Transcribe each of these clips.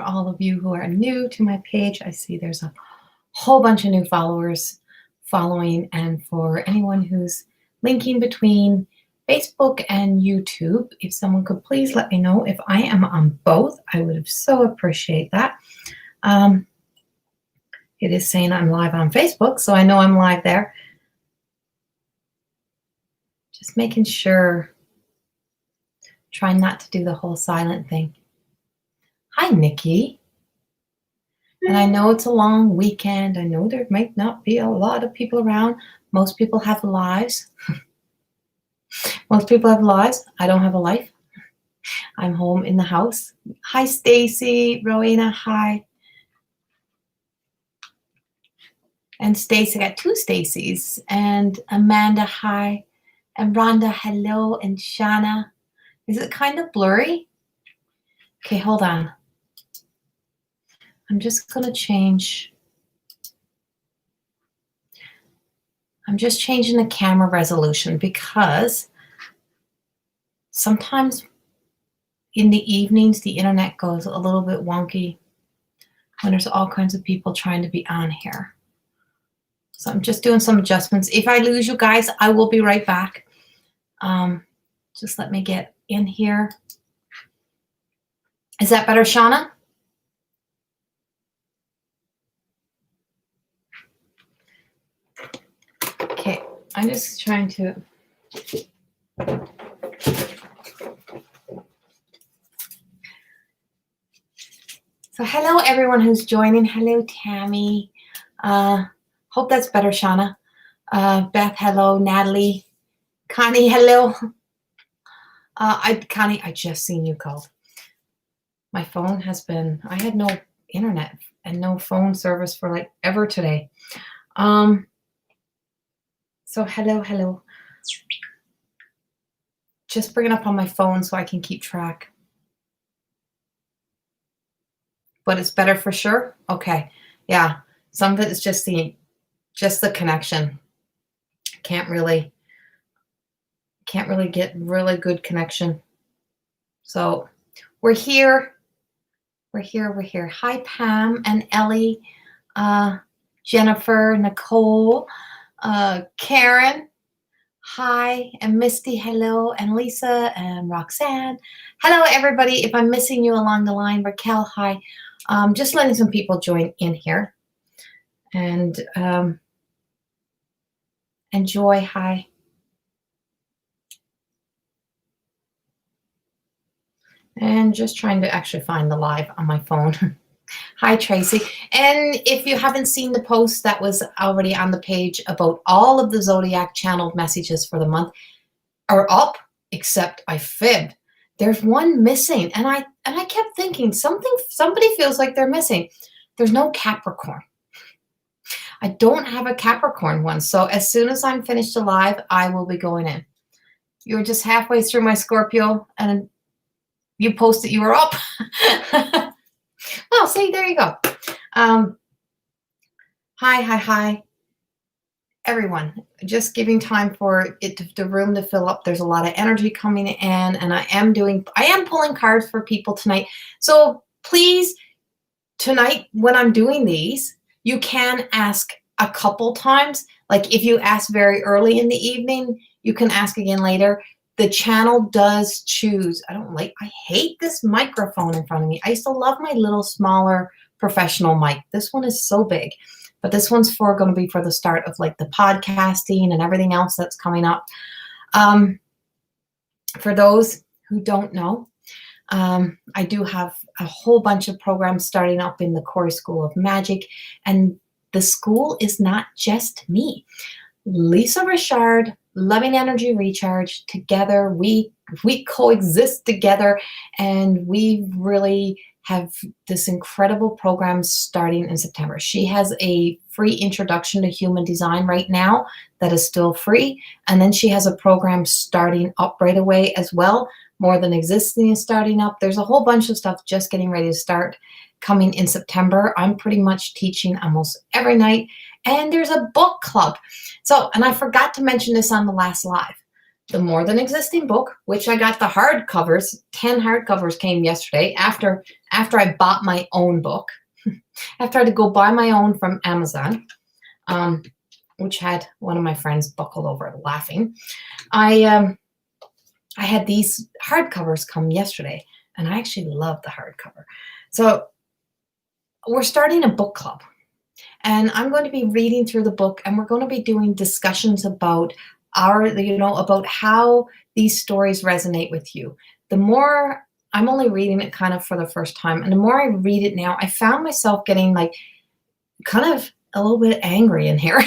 For all of you who are new to my page, I see there's a whole bunch of new followers following. And for anyone who's linking between Facebook and YouTube, if someone could please let me know if I am on both, I would so appreciate that. It is saying I'm live on Facebook, so I know I'm live there. Just making sure, trying not to do the whole silent thing. Hi, Nikki. And I know it's a long weekend. I know there might not be a lot of people around. Most people have lives. Most people have lives. I don't have a life. I'm home in the house. Hi, Stacy. Rowena, hi. And Stacy, I got two Stacys. And Amanda, hi. And Rhonda, hello. And Shana. Is it kind of blurry? Okay, hold on. I'm just going to change. I'm just changing the camera resolution because sometimes in the evenings, the internet goes a little bit wonky when there's all kinds of people trying to be on here. So I'm just doing some adjustments. If I lose you guys, I will be right back. Just let me get in here. Is that better, Shauna? Okay, I'm just trying to. So hello, everyone who's joining. Hello, Tammy. Hope that's better, Shauna. Beth, hello. Natalie. Connie, hello. Connie, I just seen you called. My phone has been, I had no internet and no phone service for like ever today. So hello. Just bring it up on my phone so I can keep track. But it's better for sure? Okay. Yeah. Some of it is just the connection. Can't really get really good connection. So we're here. We're here. Hi, Pam and Ellie, Jennifer, Nicole, Karen, hi, and Misty, hello, and Lisa and Roxanne. Hello, everybody. If I'm missing you along the line, Raquel, hi. Just letting some people join in here. And Joy, hi. And just trying to actually find the live on my phone. Hi, Tracy. And if you haven't seen the post that was already on the page about all of the Zodiac channeled messages for the month are up, except I fibbed. There's one missing. And I kept thinking somebody feels like they're missing. There's no Capricorn. I don't have a Capricorn one. So as soon as I'm finished the live, I will be going in. You were just halfway through my Scorpio and you posted you were up. Well, see, there you go. Hi. Everyone, just giving time for the room to fill up. There's a lot of energy coming in, and I am pulling cards for people tonight. So please, tonight, when I'm doing these, you can ask a couple times. Like if you ask very early in the evening, you can ask again later. The channel does choose. I hate this microphone in front of me. I used to love my little smaller professional mic. This one is so big, but this one's going to be for the start of like the podcasting and everything else that's coming up. For those who don't know, I do have a whole bunch of programs starting up in the Corrie School of Magic, and the school is not just me. Lisa Richard, Loving Energy Recharge, together we coexist together, and we really have this incredible program starting in September. She has a free introduction to human design right now that is still free, and then she has a program starting up right away as well. More Than Existing is starting up. There's a whole bunch of stuff just getting ready to start coming in September. I'm pretty much teaching almost every night. And there's a book club. So, and I forgot to mention this on the last live. The More Than Existing book, which I got the hardcovers, 10 hardcovers came yesterday after after I bought my own book, after I had to go buy my own from Amazon, which had one of my friends buckled over it laughing. I had these hardcovers come yesterday, and I actually love the hardcover. So we're starting a book club, and I'm going to be reading through the book, and we're going to be doing discussions about about how these stories resonate with you. The more I'm only reading it kind of for the first time, and the more I read it now, I found myself getting like kind of a little bit angry in here.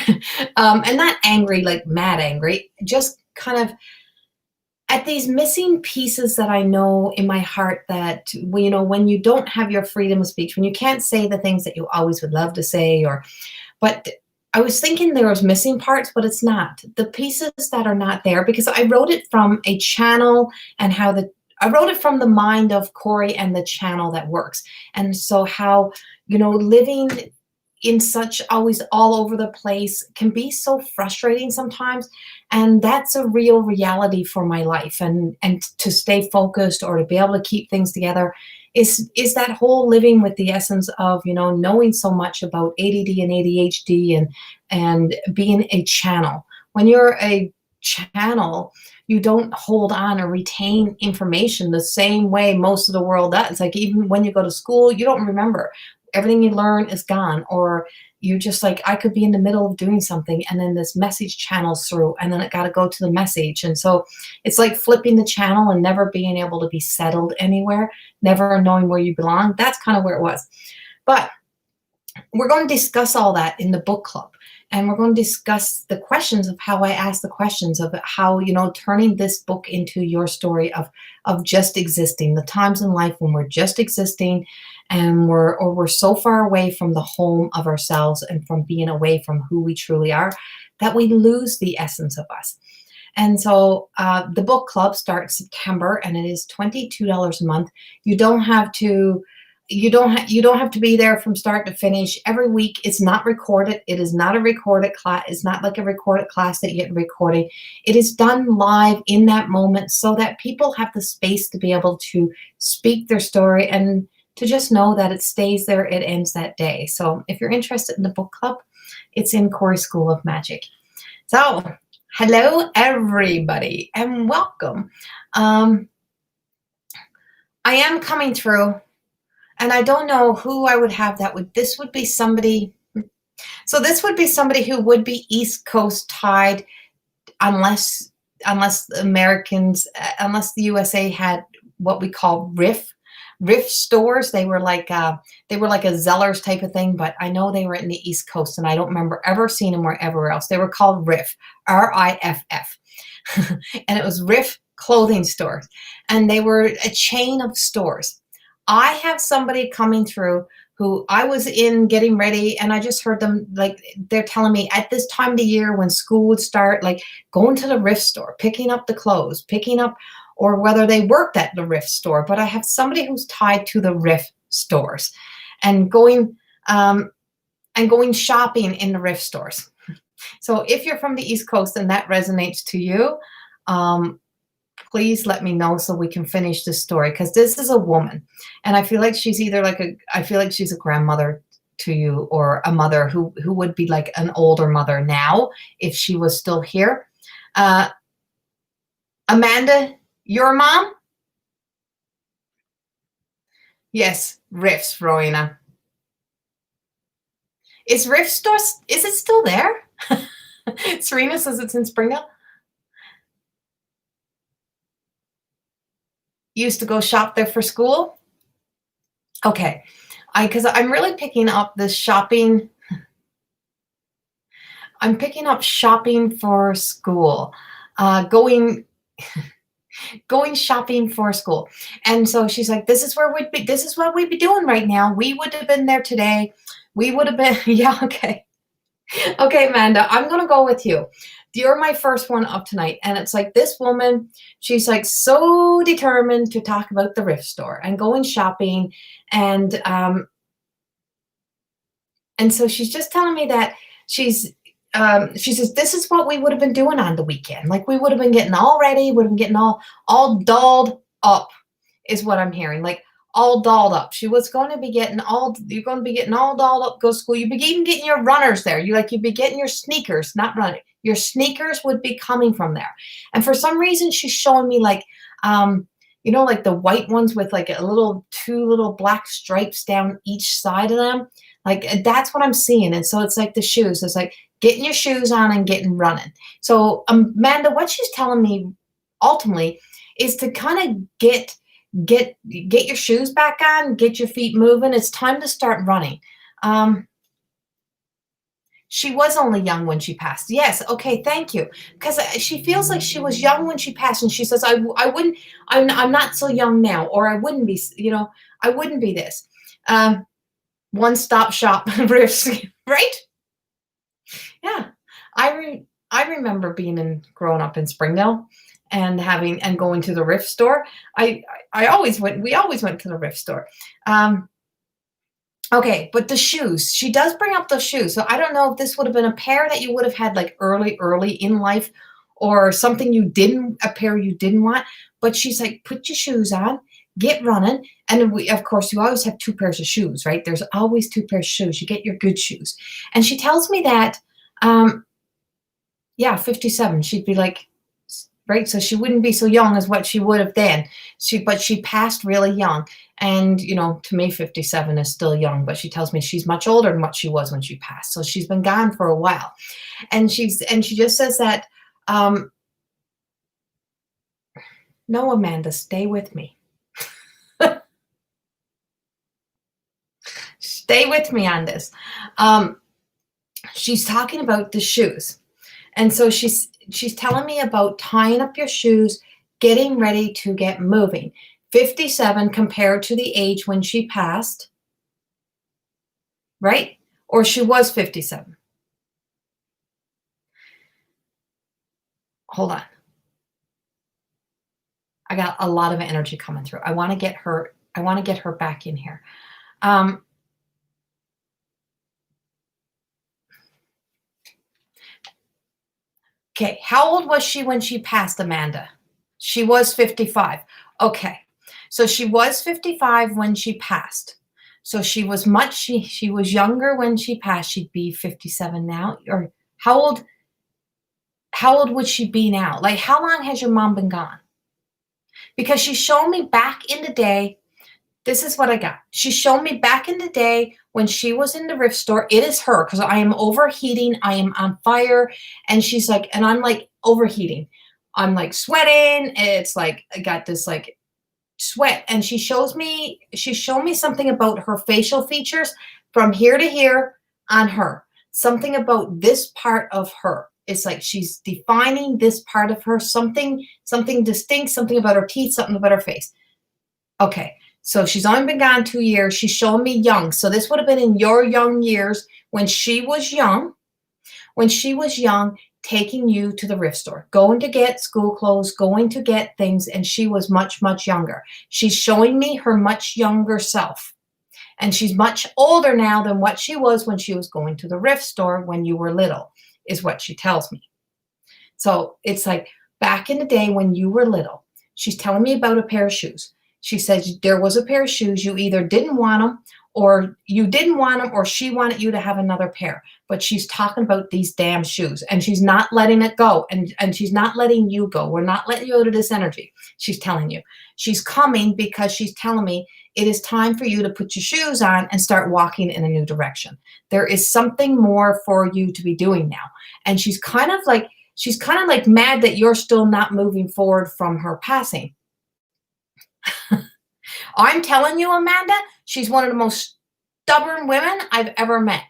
And not angry, like mad angry, just kind of at these missing pieces that I know in my heart that, when you don't have your freedom of speech, when you can't say the things that you always would love to say, but I was thinking there was missing parts, but it's not. The pieces that are not there, because I wrote it from a channel and I wrote it from the mind of Corrie and the channel that works. And so how, living in such always all over the place can be so frustrating sometimes. And that's a real reality for my life. And to stay focused or to be able to keep things together is that whole living with the essence of, knowing so much about ADD and ADHD and being a channel. When you're a channel, you don't hold on or retain information the same way most of the world does. Like even when you go to school, you don't remember. Everything you learn is gone, or you just like, I could be in the middle of doing something and then this message channels through and then it got to go to the message. And so it's like flipping the channel and never being able to be settled anywhere, never knowing where you belong. That's kind of where it was. But we're going to discuss all that in the book club. And we're going to discuss the questions of how I ask the questions of how, turning this book into your story of just existing, the times in life when we're just existing and we're so far away from the home of ourselves and from being away from who we truly are, that we lose the essence of us. And so the book club starts September, and it is $22 a month. You don't have to be there from start to finish every week. It's not recorded. It is not a recorded class. It's not like a recorded class that you get recording. It is done live in that moment so that people have the space to be able to speak their story and to just know that it stays there. It ends that day. So if you're interested in the book club, it's in Corrie School of Magic. So hello, everybody, and welcome. I am coming through. And I don't know who I would have this would be somebody. So this would be somebody who would be East Coast tied unless the USA had what we call RIF stores. They were like a Zellers type of thing, but I know they were in the East Coast and I don't remember ever seeing them everywhere else. They were called RIF, RIFF. And it was RIF clothing stores. And they were a chain of stores. I have somebody coming through who I was in getting ready, and I just heard them, like, they're telling me at this time of the year when school would start, like going to the RIF store, picking up the clothes, or whether they worked at the RIF store. But I have somebody who's tied to the RIF stores and going shopping in the RIF stores. So if you're from the East Coast and that resonates to you, please let me know so we can finish this story, because this is a woman, and I feel like she's either I feel like she's a grandmother to you, or a mother who would be like an older mother now if she was still here. Amanda, your mom? Yes, Riffs, Rowena. Is Riff store? Is it still there? Serena says it's in Springdale. Used to go shop there for school. Okay, because I'm really picking up this shopping. I'm picking up shopping for school, going shopping for school. And so she's like, this is what we'd be doing right now. We would have been there today. We would have been, yeah, okay. Okay, Amanda, I'm going to go with you. You're my first one up tonight. And it's like this woman, she's like so determined to talk about the RIF store and going shopping. And so she's just telling me that she says, this is what we would have been doing on the weekend. Like we would have been getting all ready, would have been getting all dolled up is what I'm hearing. Like all dolled up. She was going to be getting all, you're going to be getting all dolled up, go to school. You'd be even getting your runners there. You'd be getting your sneakers, not running. Your sneakers would be coming from there. And for some reason, she's showing me like, like the white ones with like two little black stripes down each side of them. Like that's what I'm seeing. And so it's like the shoes. It's like getting your shoes on and getting running. So Amanda, what she's telling me ultimately is to kind of get your shoes back on, get your feet moving. It's time to start running. She was only young when she passed. Yes. Okay. Thank you. Because she feels like she was young when she passed, and she says, "I wouldn't. I'm not so young now, or I wouldn't be. I wouldn't be this." One-stop shop riffs, right? Yeah. I remember growing up in Springdale and going to the Rift store. We always went to the Rift store. Okay, but the shoes, she does bring up the shoes. So I don't know if this would have been a pair that you would have had like early in life, or something a pair you didn't want. But she's like, put your shoes on, get running. And of course, you always have two pairs of shoes, right? There's always two pairs of shoes. You get your good shoes. And she tells me that, 57, she'd be like, right? So she wouldn't be so young as what she would have then. But she passed really young. And, to me, 57 is still young, but she tells me she's much older than what she was when she passed. So she's been gone for a while. And she just says that, no, Amanda, stay with me. Stay with me on this. She's talking about the shoes. And so she's telling me about tying up your shoes, getting ready to get moving. 57 compared to the age when she passed, right? Or she was 57. Hold on. I got a lot of energy coming through. I want to get her back in here. Okay, how old was she when she passed, Amanda? She was 55. Okay. So she was 55 when she passed. So she was she was younger when she passed. She'd be 57 now. Or how old would she be now? Like, how long has your mom been gone? Because she's shown me back in the day. This is what I got. She showed me back in the day when she was in the Rift store. It is her, because I am overheating. I am on fire. And she's like, and I'm like overheating. I'm like sweating. It's like, I got this like sweat. And she showed me something about her facial features from here to here on her. Something about this part of her. It's like she's defining this part of her, something distinct, something about her teeth, something about her face. Okay. So she's only been gone 2 years. She's showing me young. So this would have been in your young years when she was young. When she was young, taking you to the Rift store, going to get school clothes, going to get things, and she was much, much younger. She's showing me her much younger self. And she's much older now than what she was when she was going to the Rift store when you were little, is what she tells me. So it's like back in the day when you were little, she's telling me about a pair of shoes. She says there was a pair of shoes. You either didn't want them, or you didn't want them, or she wanted you to have another pair. But she's talking about these damn shoes, and she's not letting it go. And she's not letting you go. We're not letting you out of this energy. She's telling you. She's coming because she's telling me it is time for you to put your shoes on and start walking in a new direction. There is something more for you to be doing now. And she's kind of like mad that you're still not moving forward from her passing. I'm telling you, Amanda, she's one of the most stubborn women I've ever met.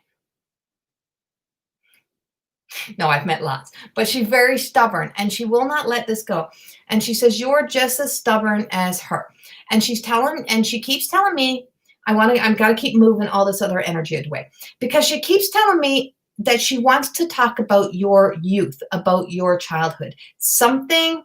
No, I've met lots, but she's very stubborn, and she will not let this go. And she says, you're just as stubborn as her. And she keeps telling me, I've got to keep moving all this other energy away, because she keeps telling me that she wants to talk about your youth, about your childhood. Something.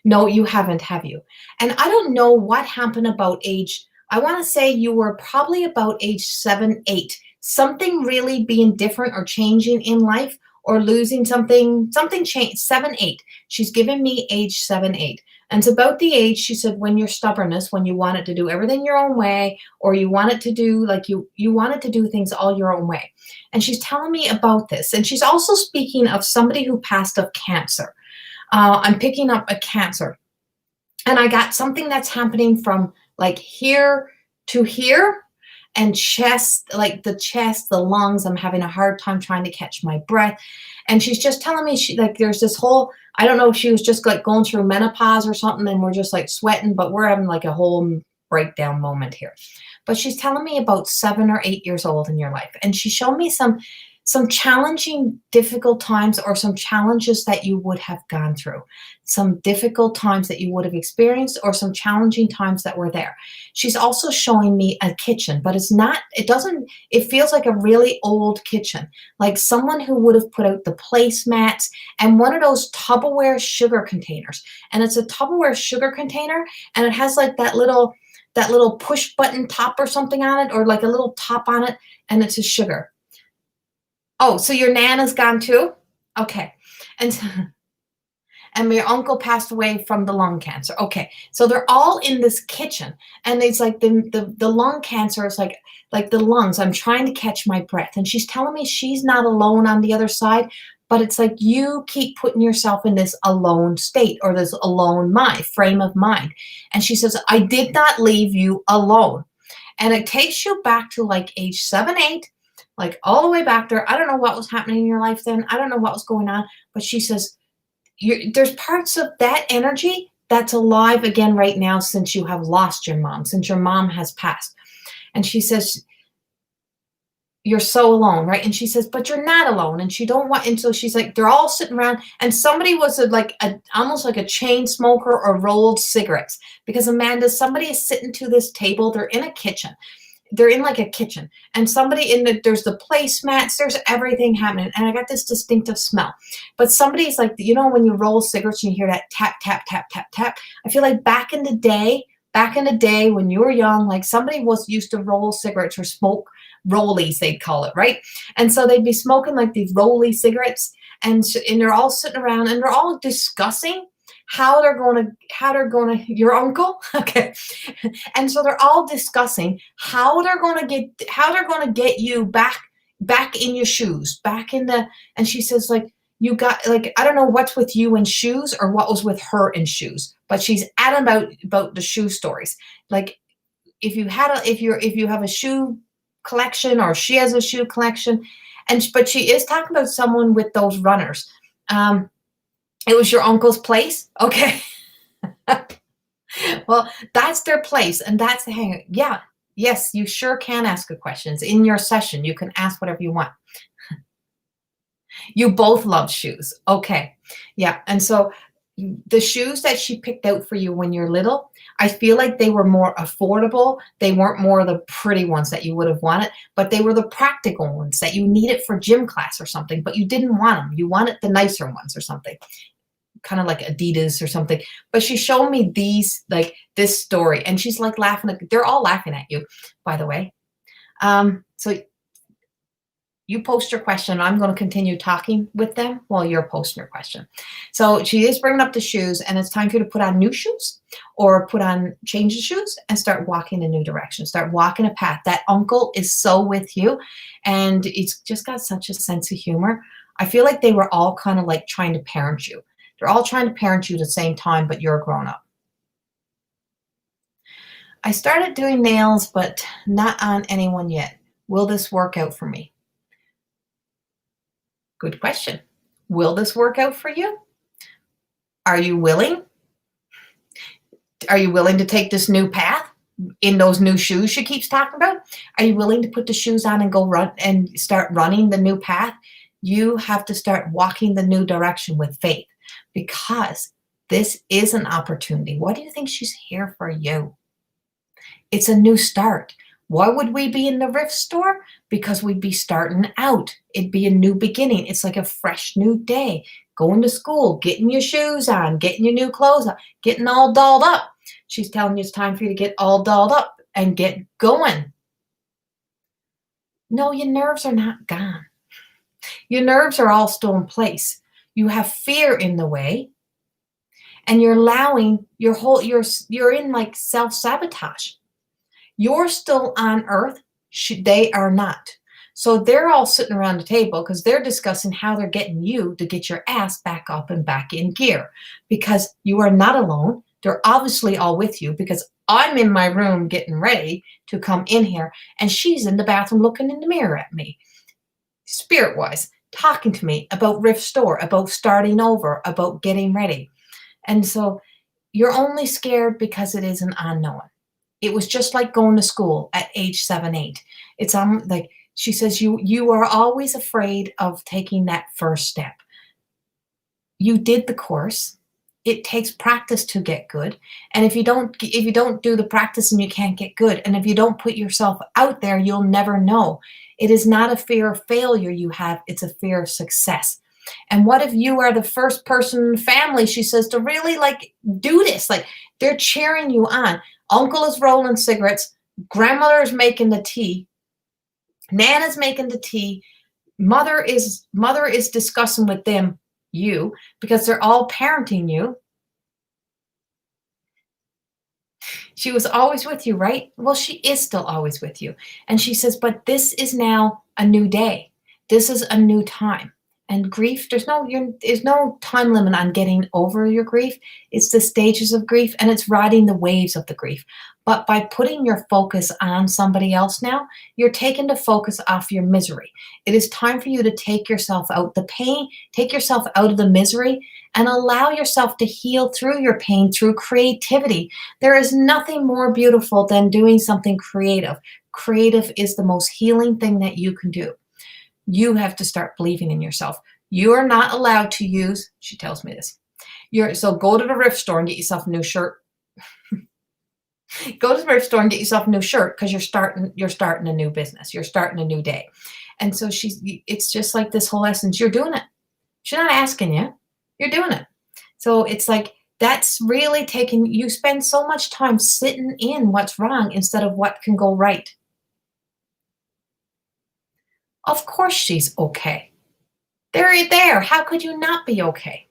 No, you haven't, have you? And I don't know what happened about age. I want to say you were probably about age 7, 8. Something really being different or changing in life, or losing something changed. 7, 8. She's given me age 7, 8. And it's about the age, she said, when your stubbornness, when you want it to do everything your own way, or you want it to do like you want it to do things all your own way. And she's telling me about this. And she's also speaking of somebody who passed of cancer. I'm picking up a cancer. And I got something that's happening from like here to here and chest, like the chest, the lungs. I'm having a hard time trying to catch my breath. And she's just telling me she like there's this whole, I don't know if she was just like going through menopause or something and we're just like sweating, but we're having like a whole breakdown moment here. But she's telling me about 7 or 8 years old in your life. And she showed me some challenging, difficult times or some challenges that you would have gone through, some difficult times that you would have experienced or some challenging times that were there. She's also showing me a kitchen, but it feels like a really old kitchen, like someone who would have put out the placemats and one of those Tupperware sugar containers. And it's a Tupperware sugar container and it has like that little push button top or something on it or like a little top on it and it's a sugar. Oh, so your Nana's gone too? Okay. And your uncle passed away from the lung cancer. Okay. So they're all in this kitchen. And it's like the lung cancer is like the lungs. I'm trying to catch my breath. And she's telling me she's not alone on the other side, but it's like you keep putting yourself in this alone state or this alone frame of mind. And she says, I did not leave you alone. And it takes you back to like age 7, 8. Like all the way back there. I don't know what was happening in your life then. I don't know what was going on. But she says, there's parts of that energy that's alive again right now since you have lost your mom, since your mom has passed. And she says, you're so alone, right? And she says, but you're not alone. And so she's like, they're all sitting around. And somebody was almost like a chain smoker or rolled cigarettes. Because Amanda, somebody is sitting to this table. They're in a kitchen. They're in like a kitchen and there's the placemats, there's everything happening. And I got this distinctive smell, but somebody's like, when you roll cigarettes and you hear that tap, tap, tap, tap, tap. I feel like back in the day when you were young, like somebody used to roll cigarettes or smoke rollies, they'd call it, right? And so they'd be smoking like these rolly cigarettes and they're all sitting around and they're all discussing how they're going to your uncle. Okay. And so they're all discussing how they're going to get you back in your shoes, and she says like, you got like, I don't know what's with you in shoes or what was with her in shoes, but she's adamant about the shoe stories. Like if you have a shoe collection or she has a shoe collection but she is talking about someone with those runners. It was your uncle's place? Okay. Well, that's their place and that's the hangout. Yeah. Yes, you sure can ask a questions. In your session, you can ask whatever you want. You both love shoes. Okay. Yeah. And so the shoes that she picked out for you when you're little, I feel like they were more affordable. They weren't more of the pretty ones that you would have wanted, but they were the practical ones that you needed for gym class or something, but you didn't want them. You wanted the nicer ones or something. Kind of like Adidas or something. But she showed me this story and she's like laughing. They're all laughing at you, by the way. So you post your question. I'm going to continue talking with them while you're posting your question. So she is bringing up the shoes and it's time for you to put on new shoes or change the shoes and start walking a new direction. Start walking a path. That uncle is so with you and it's just got such a sense of humor. I feel like they were all kind of like trying to parent you. They're all trying to parent you at the same time, but you're a grown-up. I started doing nails, but not on anyone yet. Will this work out for me? Good question. Will this work out for you? Are you willing? Are you willing to take this new path in those new shoes she keeps talking about? Are you willing to put the shoes on and go run and start running the new path? You have to start walking the new direction with faith. Because this is an opportunity. What do you think she's here for you? It's a new start. Why would we be in the Rift store? Because we'd be starting out. It'd be a new beginning. It's like a fresh new day. Going to school, getting your shoes on, getting your new clothes on, getting all dolled up. She's telling you it's time for you to get all dolled up and get going. No, your nerves are not gone. Your nerves are all still in place. You have fear in the way. and you're allowing you're in like self-sabotage. You're still on earth. They are not. So they're all sitting around the table because they're discussing how they're getting you to get your ass back up and back in gear, because you are not alone. They're obviously all with you, because I'm in my room getting ready to come in here, and she's in the bathroom looking in the mirror at me, spirit-wise, talking to me about Rift Store, about starting over, about getting ready. And so you're only scared because it is an unknown. It was just like going to school at age 7, 8. It's like she says, you are always afraid of taking that first step. You did the course. It takes practice to get good. And if you don't do the practice, and you can't get good. And if you don't put yourself out there, you'll never know. It is not a fear of failure you have, it's a fear of success. And what if you are the first person in the family, she says, to really like do this? Like, they're cheering you on. Uncle is rolling cigarettes. Grandmother is making the tea. Nana's making the tea. Mother is discussing with them, you, because they're all parenting you. She was always with you, right? Well, she is still always with you. And she says, but this is now a new day. This is a new time. And grief, there's no time limit on getting over your grief. It's the stages of grief, and it's riding the waves of the grief. But by putting your focus on somebody else now, you're taking the focus off your misery. It is time for you to take yourself out the pain, take yourself out of the misery, and allow yourself to heal through your pain, through creativity. There is nothing more beautiful than doing something creative. Creative is the most healing thing that you can do. You have to start believing in yourself. You are not allowed to use, she tells me this. So go to the Rift Store and get yourself a new shirt. Go to the Rift Store and get yourself a new shirt, because you're starting a new business. You're starting a new day. And so it's just like this whole essence. You're doing it. She's not asking you. You're doing it. So it's like, that's really taking, you spend so much time sitting in what's wrong instead of what can go right. Of course she's okay. They're there. How could you not be okay?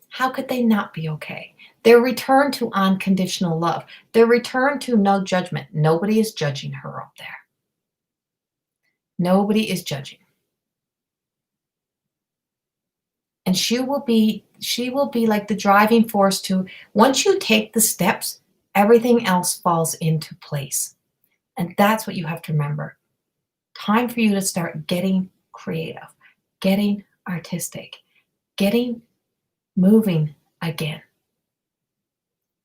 How could they not be okay? Their return to unconditional love. Their return to no judgment. Nobody is judging her up there. Nobody is judging. And she will be like the driving force to, once you take the steps, everything else falls into place. And that's what you have to remember. Time for you to start getting creative, getting artistic, getting moving again.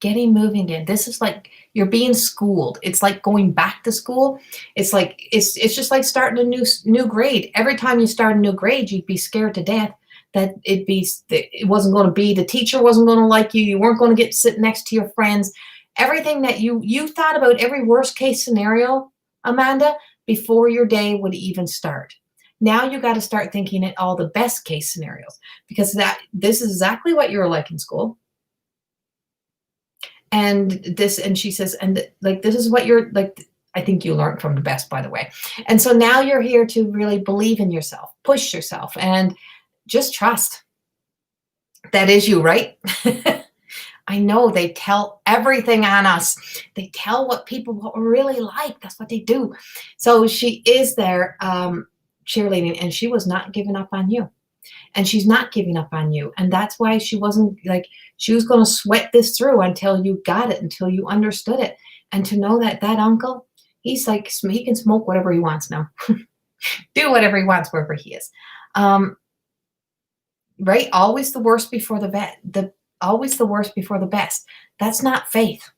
Getting moving again. This is like you're being schooled. It's like going back to school. It's like it's just like starting a new grade. Every time you start a new grade, you'd be scared to death that it wasn't going to be, the teacher wasn't going to like you. You weren't going to get sit next to your friends. Everything that you thought about, every worst case scenario, Amanda, before your day would even start. Now you got to start thinking at all the best case scenarios, because this is exactly what you were like in school. And she says, and like, this is what you're like, I think you learned from the best, by the way. And so now you're here to really believe in yourself, push yourself, and just trust. That is you, right? I know they tell everything on us. They tell what we're really like. That's what they do. So she is there cheerleading, and she was not giving up on you. And she's not giving up on you. And that's why she wasn't like, she was going to sweat this through until you got it, until you understood it. And to know that uncle, he's like, he can smoke whatever he wants now. Do whatever he wants wherever he is. Right? Always the worst before always the worst before the best. That's not faith.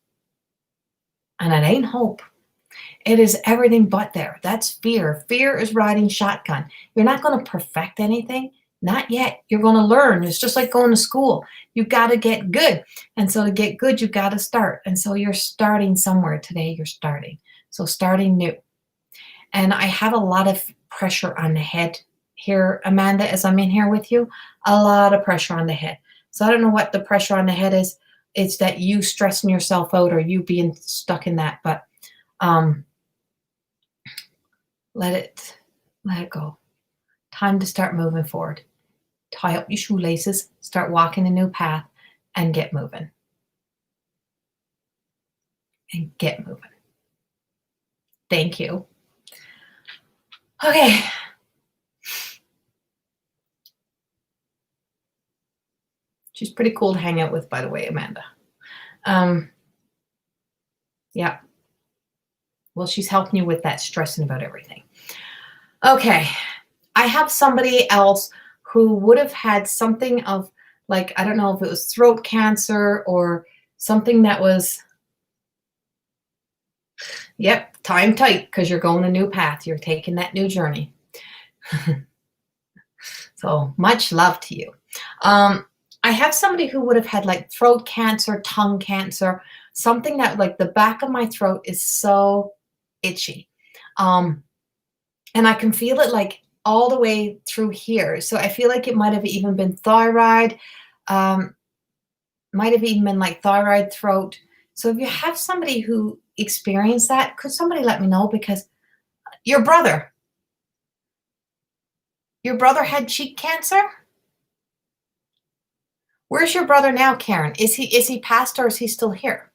And it ain't hope. It is everything but there. That's fear. Fear is riding shotgun. You're not going to perfect anything. Not yet. You're going to learn. It's just like going to school. You got to get good. And so to get good, you got to start. And so you're starting somewhere today. You're starting. So starting new. And I have a lot of pressure on the head here, Amanda, as I'm in here with you. A lot of pressure on the head. So I don't know what the pressure on the head is. It's that you stressing yourself out or you being stuck in that. But let it go. Time to start moving forward. tie up your shoelaces, start walking a new path, and get moving. And get moving. Thank you. Okay. She's pretty cool to hang out with, by the way, Amanda. Yeah. Well, she's helping you with that stressing about everything. Okay. I have somebody else who would have had something of, like, I don't know if it was throat cancer or something that was, yep, time tight because you're going a new path. You're taking that new journey. So much love to you. I have somebody who would have had like throat cancer, tongue cancer, something that like the back of my throat is so itchy. And I can feel it like all the way through here. So I feel like it might have even been thyroid, might have even been like thyroid throat. So if you have somebody who experienced that, could somebody let me know? Because your brother had cheek cancer? Where's your brother now, Karen? Is he passed or is he still here?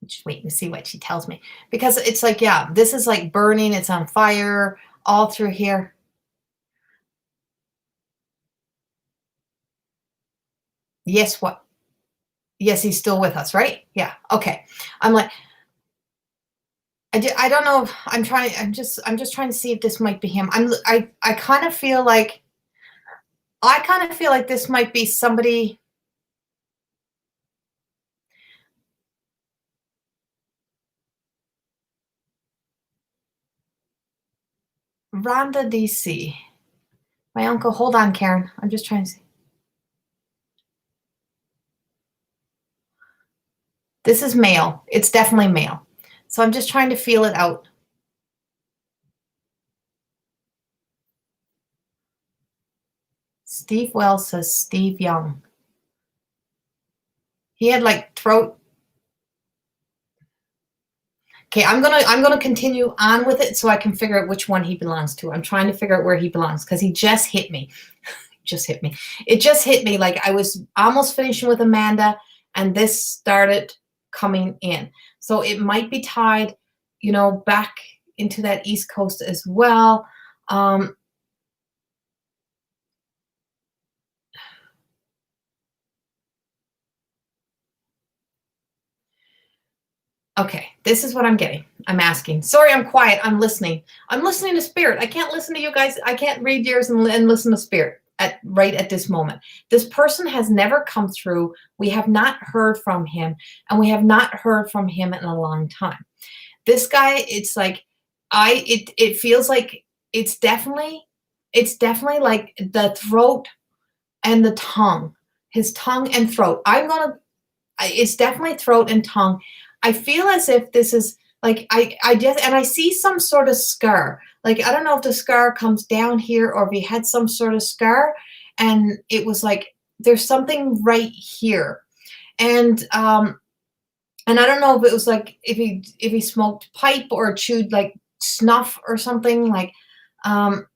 Just waiting to see what she tells me. Because it's like, yeah, this is like burning. It's on fire all through here. Yes, what? Yes, he's still with us, right? Yeah. Okay. I'm like, I don't know if I'm just trying to see if this might be him. I kind of feel like this might be somebody. Rhonda, DC. My uncle, hold on, Karen. I'm just trying to see. This is male. It's definitely male. So I'm just trying to feel it out. Steve Wells says Steve Young. He had like throat. Okay, I'm gonna continue on with it so I can figure out which one he belongs to. I'm trying to figure out where he belongs because he just hit me. It just hit me like I was almost finishing with Amanda and this started coming in. So it might be tied, back into that East Coast as well. Okay, this is what I'm getting. I'm asking. Sorry, I'm quiet. I'm listening. I'm listening to spirit. I can't listen to you guys. I can't read yours and listen to spirit right at this moment. This person has never come through. We have not heard from him, and we have not heard from him in a long time. This guy, it's like it feels like it's definitely like the throat and the tongue, his tongue and throat. It's definitely throat and tongue. I feel as if this is like, I see some sort of scar. Like, I don't know if the scar comes down here or if he had some sort of scar and it was like, there's something right here. And I don't know if it was like, if he smoked pipe or chewed like snuff or something like, and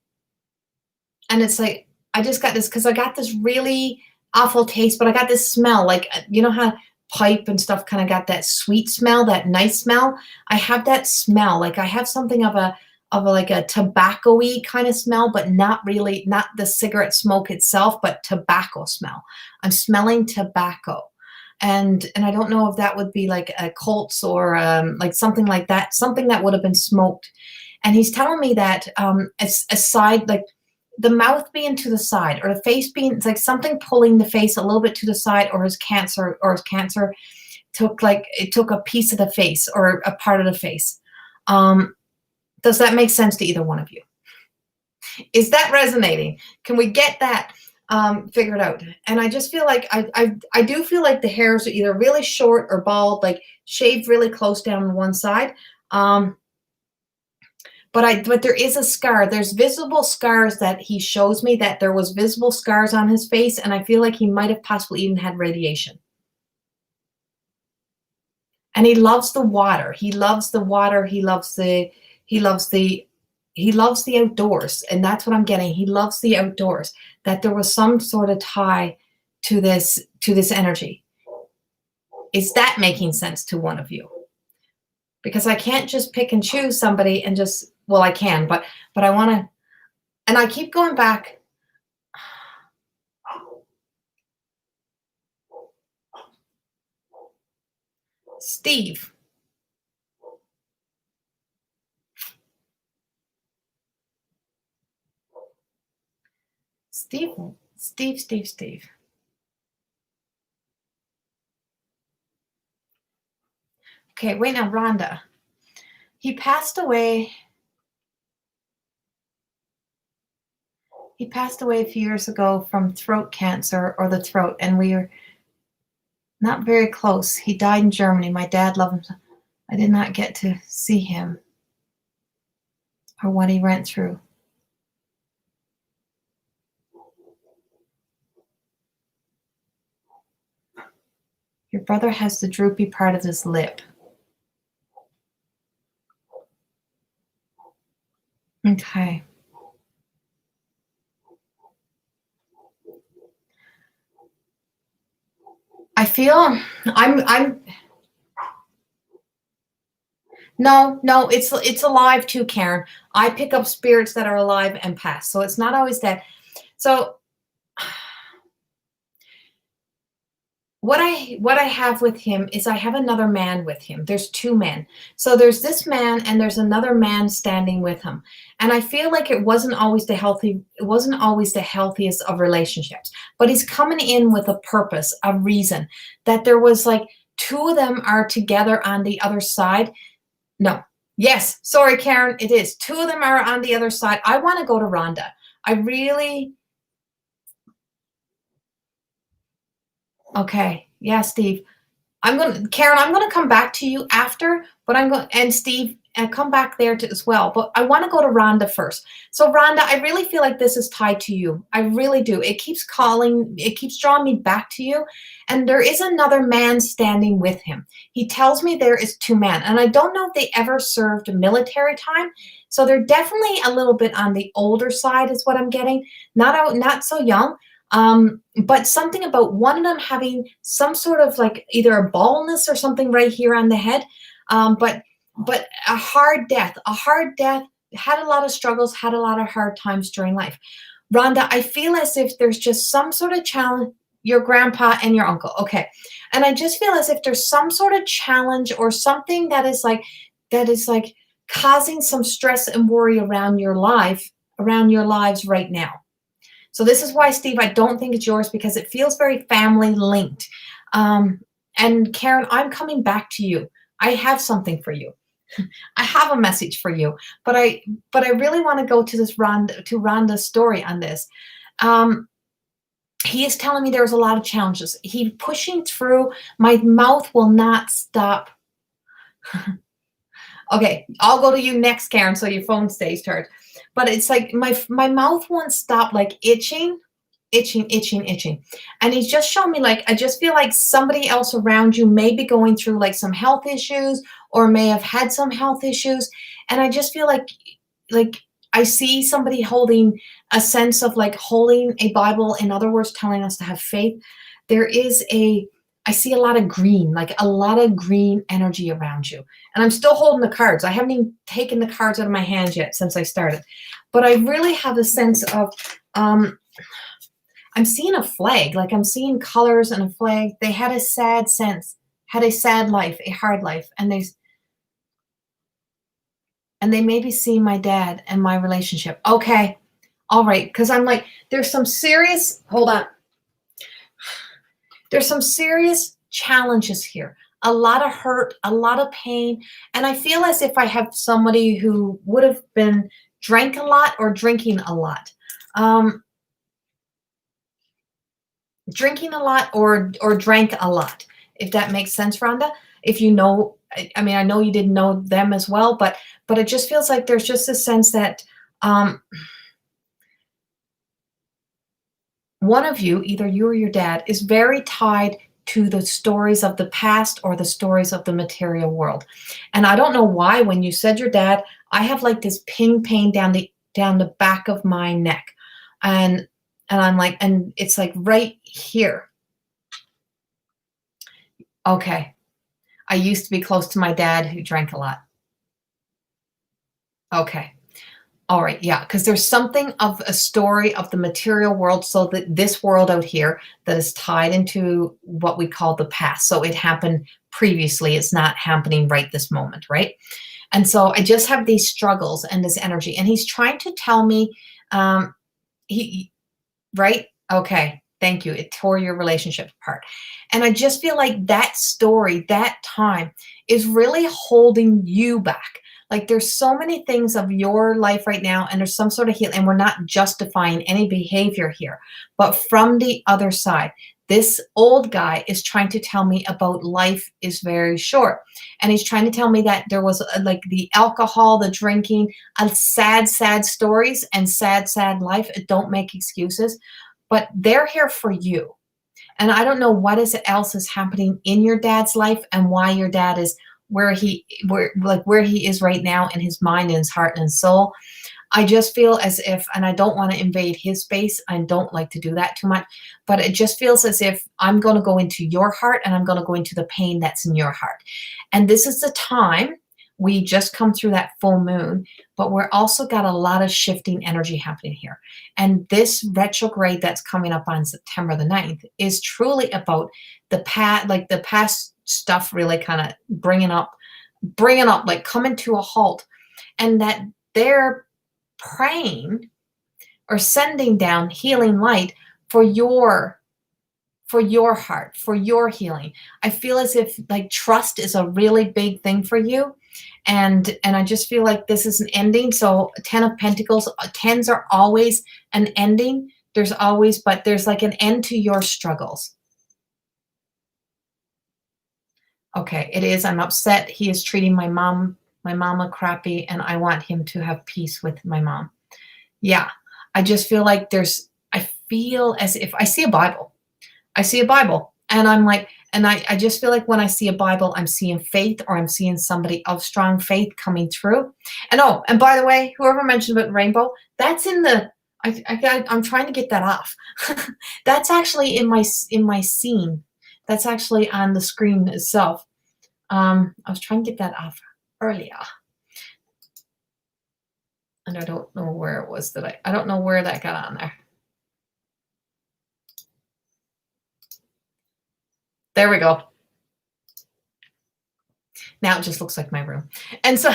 it's like, I just got this, cause I got this really awful taste, but I got this smell, like, how pipe and stuff kind of got that sweet smell, that nice smell. I have that smell. Like I have something of a like a tobacco-y kind of smell, but not really, not the cigarette smoke itself, but tobacco smell. I'm smelling tobacco. And I don't know if that would be like a Colts or like something like that, something that would have been smoked. And he's telling me that aside, like the mouth being to the side or the face being, it's like something pulling the face a little bit to the side, or his cancer took a piece of the face or a part of the face. Does that make sense to either one of you? Is that resonating? Can we get that figured out? And I just feel like I do feel like the hairs are either really short or bald, like shaved really close down on one side. But there is a scar. There's visible scars that he shows me, that there was visible scars on his face, and I feel like he might have possibly even had radiation. And he loves the water. He loves the water. He loves the he loves the outdoors. And that's what I'm getting. He loves the outdoors. That there was some sort of tie to this energy. Is that making sense to one of you? Because I can't just pick and choose somebody and just, well, I can, but I want to, and I keep going back. Steve. Steve, Steve. Okay, wait now, Rhonda. He passed away. He passed away a few years ago from throat cancer or the throat, and we were not very close. He died in Germany. My dad loved him. I did not get to see him or what he went through. Your brother has the droopy part of his lip. Okay. I feel I'm no, it's alive too, Karen. I pick up spirits that are alive and past. So it's not always dead. So what I have with him is I have another man with him. There's two men. So there's this man and there's another man standing with him. And I feel like it wasn't always the healthiest of relationships. But he's coming in with a purpose, a reason, that there was like two of them are together on the other side. No. Yes. Sorry, Karen. It is. Two of them are on the other side. I want to go to Rhonda. I really. Okay. Yeah, Steve. Karen, I'm going to come back to you after, but and Steve, and come back there as well. But I want to go to Rhonda first. So Rhonda, I really feel like this is tied to you. I really do. It keeps drawing me back to you. And there is another man standing with him. He tells me there is two men. And I don't know if they ever served military time. So they're definitely a little bit on the older side is what I'm getting. Not so young. But something about one of them having some sort of like either a baldness or something right here on the head. But a hard death, had a lot of struggles, had a lot of hard times during life. Rhonda, I feel as if there's just some sort of challenge, your grandpa and your uncle. Okay. And I just feel as if there's some sort of challenge or something that is like causing some stress and worry around your lives right now. So this is why, Steve, I don't think it's yours because it feels very family linked. And Karen, I'm coming back to you. I have something for you. I have a message for you, but I really want to go to Rhonda's story on this. He is telling me there's a lot of challenges. He's pushing through. My mouth will not stop. Okay, I'll go to you next, Karen, so your phone stays charged. But it's like my mouth won't stop like itching. And he's just showing me like, I just feel like somebody else around you may be going through like some health issues or may have had some health issues. And I just feel like I see somebody holding a sense of like holding a Bible, in other words, telling us to have faith. I see a lot of green, like a lot of green energy around you. And I'm still holding the cards. I haven't even taken the cards out of my hands yet since I started. But I really have a sense of, I'm seeing a flag, like I'm seeing colors and a flag. They had a sad life, a hard life. And they maybe see my dad and my relationship. Okay. All right. Because I'm like, hold on. There's some serious challenges here, a lot of hurt, a lot of pain. And I feel as if I have somebody who would have been drank a lot or drinking a lot. Drinking a lot or drank a lot, if that makes sense, Rhonda. If you know, I mean, I know you didn't know them as well, but it just feels like there's just a sense that one of you, either you or your dad, is very tied to the stories of the past or the stories of the material world. And I don't know why when you said your dad, I have like this ping pain down the back of my neck. And I'm like, and it's like right here. Okay. I used to be close to my dad who drank a lot. Okay. All right, yeah, because there's something of a story of the material world, so that this world out here that is tied into what we call the past. So it happened previously, it's not happening right this moment, right? And so I just have these struggles and this energy, and he's trying to tell me, he, right? Okay, thank you. It tore your relationship apart. And I just feel like that story, that time is really holding you back. Like there's so many things of your life right now, and there's some sort of healing, and we're not justifying any behavior here. But from the other side, this old guy is trying to tell me about life is very short. And he's trying to tell me that there was like the alcohol, the drinking, sad, sad stories and sad, sad life. Don't make excuses, but they're here for you. And I don't know what else is happening in your dad's life and why your dad is where he is right now in his mind and his heart and his soul. I just feel as if, and I don't want to invade his space. I don't like to do that too much, but it just feels as if I'm going to go into your heart and I'm going to go into the pain that's in your heart. And this is the time we just come through that full moon, but we're also got a lot of shifting energy happening here. And this retrograde that's coming up on September the 9th is truly about the past, like the past stuff really kind of bringing up, like coming to a halt, and that they're praying or sending down healing light for your heart, for your healing. I feel as if like trust is a really big thing for you. And I just feel like this is an ending. So 10 of Pentacles, 10s are always an ending. There's always, but there's like an end to your struggles. Okay, it is. I'm upset. He is treating my mama crappy, and I want him to have peace with my mom. Yeah, I just feel like I feel as if I see a Bible. I see a Bible, and I'm like, and I just feel like when I see a Bible, I'm seeing faith, or I'm seeing somebody of strong faith coming through. And oh, and by the way, whoever mentioned about rainbow, that's in the, I'm trying to get that off. That's actually in my scene. That's actually on the screen itself. I was trying to get that off earlier. And I don't know where it was that I don't know where that got on there. There we go. Now it just looks like my room. And so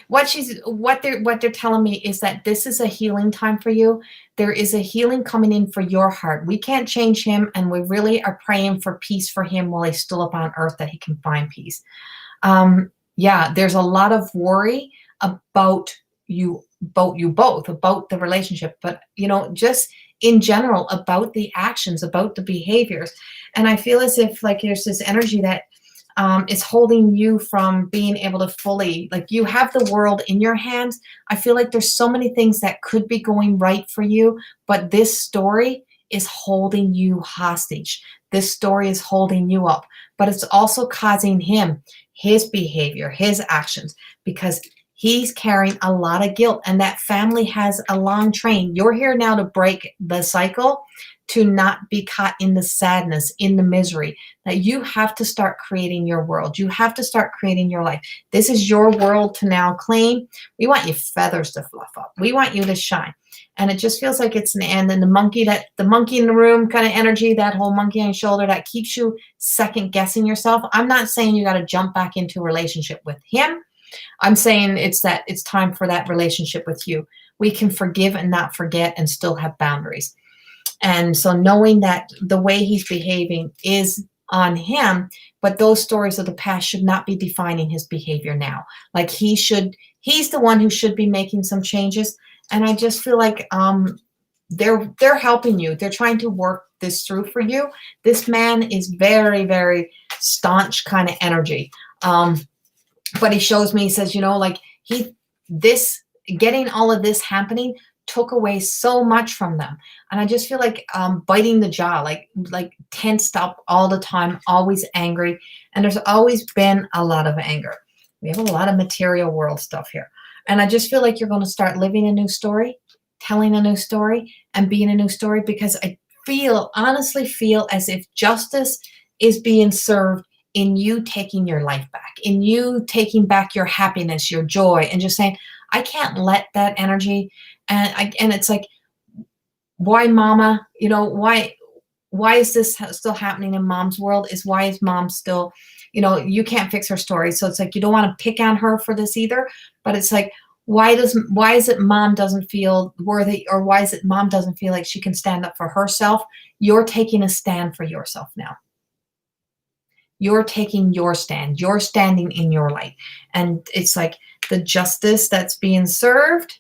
what they're telling me is that this is a healing time for you. There is a healing coming in for your heart. We can't change him, and we really are praying for peace for him while he's still up on earth, that he can find peace. Yeah, there's a lot of worry about you both, about the relationship, but just in general about the actions, about the behaviors. And I feel as if like there's this energy that is holding you from being able to fully, like you have the world in your hands. I feel like there's so many things that could be going right for you, but this story is holding you hostage. This story is holding you up, but it's also causing him, his behavior, his actions, because he's carrying a lot of guilt, and that family has a long train. You're here now to break the cycle, to not be caught in the sadness, in the misery, that you have to start creating your world. You have to start creating your life. This is your world to now claim. We want your feathers to fluff up. We want you to shine. And it just feels like it's an end. And the monkey in the room kind of energy, that whole monkey on your shoulder, that keeps you second guessing yourself. I'm not saying you got to jump back into a relationship with him. I'm saying it's time for that relationship with you. We can forgive and not forget and still have boundaries. And so knowing that the way he's behaving is on him, but those stories of the past should not be defining his behavior now. Like he's the one who should be making some changes. And I just feel like they're helping you. They're trying to work this through for you. This man is very, very staunch kind of energy. But he shows me, he says, like getting all of this happening took away so much from them. And I just feel like biting the jaw, like tensed up all the time, always angry. And there's always been a lot of anger. We have a lot of material world stuff here. And I just feel like you're going to start living a new story, telling a new story, and being a new story, because I honestly feel as if justice is being served in you taking your life back, in you taking back your happiness, your joy, and just saying, I can't let that energy. And it's like, why mama, why is this still happening in mom's world? Why is mom still, you can't fix her story. So it's like, you don't want to pick on her for this either, but it's like, why is it mom doesn't feel worthy, or why is it mom doesn't feel like she can stand up for herself? You're taking a stand for yourself now. You're taking your stand. You're standing in your light. And it's like the justice that's being served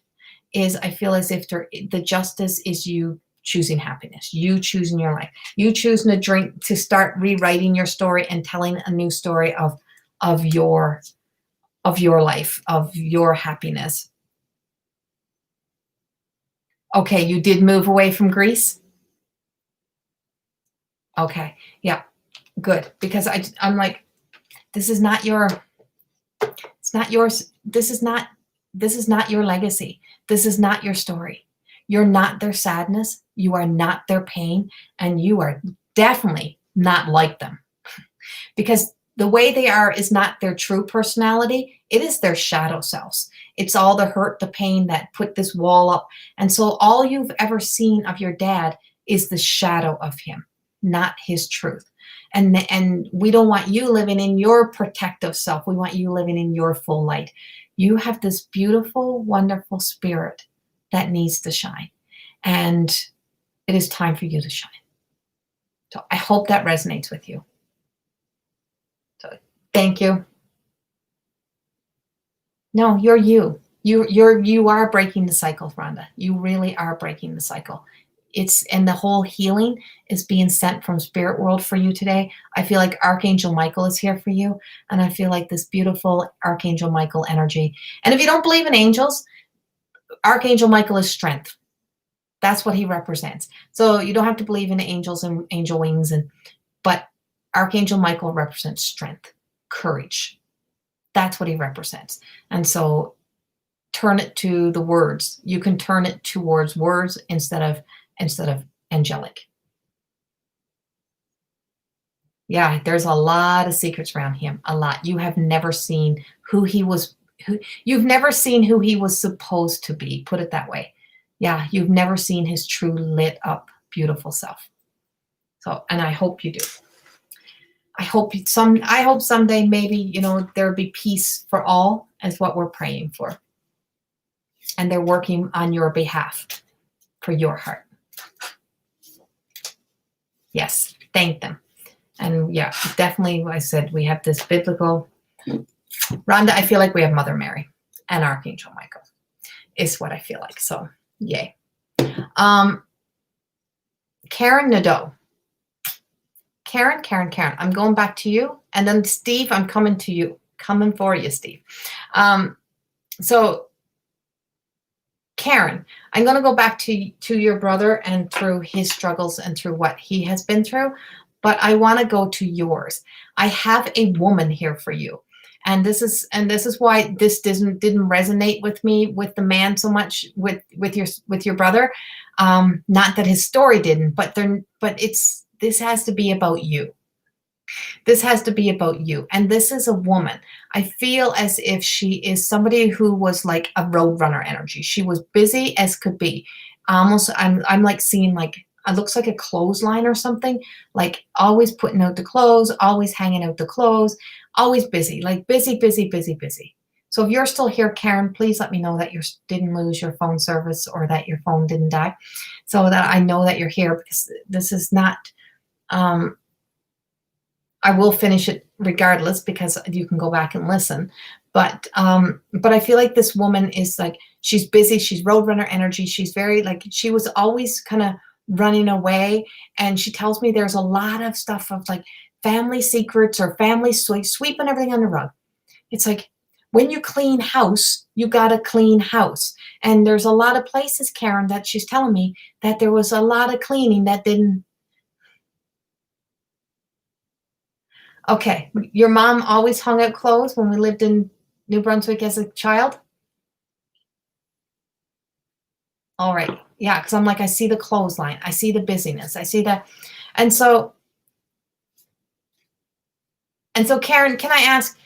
is, I feel as if the justice is you choosing happiness, you choosing your life, you choosing to start rewriting your story and telling a new story of your life, of your happiness. Okay, you did move away from Greece? Okay, yeah, good. Because I'm like, this is not yours. This is not your legacy. This is not your story. You're not their sadness. You are not their pain. And you are definitely not like them. Because the way they are is not their true personality. It is their shadow selves. It's all the hurt, the pain that put this wall up. And so all you've ever seen of your dad is the shadow of him, not his truth. And we don't want you living in your protective self. We want you living in your full light. You have this beautiful, wonderful spirit that needs to shine. And it is time for you to shine. So I hope that resonates with you. So thank you. No, you're you. You are breaking the cycle, Rhonda. You really are breaking the cycle. And the whole healing is being sent from spirit world for you today. I feel like Archangel Michael is here for you. And I feel like this beautiful Archangel Michael energy. And if you don't believe in angels, Archangel Michael is strength. That's what he represents. So you don't have to believe in angels and angel wings, but Archangel Michael represents strength, courage. That's what he represents. And so turn it to the words. You can turn it towards words instead of angelic. Yeah, there's a lot of secrets around him. A lot. You have never seen you've never seen who he was supposed to be. Put it that way. Yeah, you've never seen his true lit up, beautiful self. So, and I hope you do. I hope someday maybe, there'll be peace for all, is what we're praying for. And they're working on your behalf for your heart. Yes, thank them. And yeah, definitely, I said, we have this biblical. Rhonda, I feel like we have Mother Mary and Archangel Michael is what I feel like. So, yay. Karen Nadeau. Karen, I'm going back to you. And then Steve, I'm coming to you. Coming for you, Steve. So Karen, I'm going to go back to your brother and through his struggles and through what he has been through. But I want to go to yours. I have a woman here for you. And this is why this didn't resonate with me with the man so much with your brother. Not that his story didn't, but this has to be about you. This has to be about you. And this is a woman. I feel as if she is somebody who was like a roadrunner energy. She was busy as could be. Almost, I'm like seeing like, it looks like a clothesline or something, like always putting out the clothes, always hanging out the clothes, always busy, like busy. So if you're still here, Karen, please let me know that you didn't lose your phone service or that your phone didn't die, so that I know that you're here, because this is not, I will finish it regardless because you can go back and listen. But I feel like this woman is like, she's busy. She's roadrunner energy. She's very like, she was always kind of running away. And she tells me there's a lot of stuff of like family secrets or family sweeping everything on the rug. It's like, when you clean house, you got to clean house. And there's a lot of places, Karen, that she's telling me that there was a lot of cleaning that didn't. Okay, your mom always hung out clothes when we lived in New Brunswick as a child? All right. Yeah, because I'm like, I see the clothesline. I see the busyness. I see that. And so, Karen, can I ask,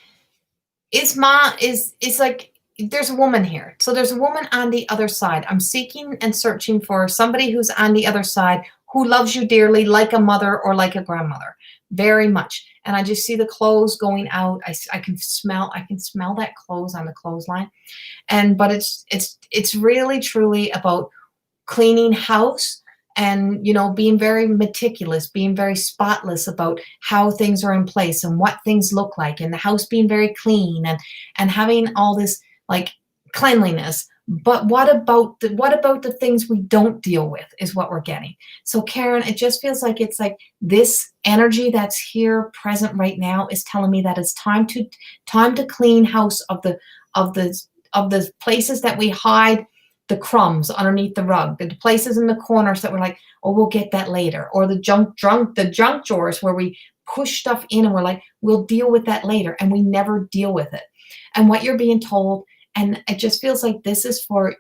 is like, there's a woman here. So there's a woman on the other side. I'm seeking and searching for somebody who's on the other side who loves you dearly, like a mother or like a grandmother, very much. And I just see the clothes going out. I can smell that clothes on the clothesline. But it's really truly about cleaning house and, being very meticulous, being very spotless about how things are in place and what things look like, and the house being very clean and having all this like cleanliness. But what about the things we don't deal with is what we're getting. So Karen, it just feels like it's like this energy that's here present right now is telling me that it's time to clean house of the places that we hide the crumbs underneath the rug, the places in the corners that we're like, oh, we'll get that later, or the junk drawers where we push stuff in and we're like, we'll deal with that later, and we never deal with it. And what you're being told, and it just feels like this is for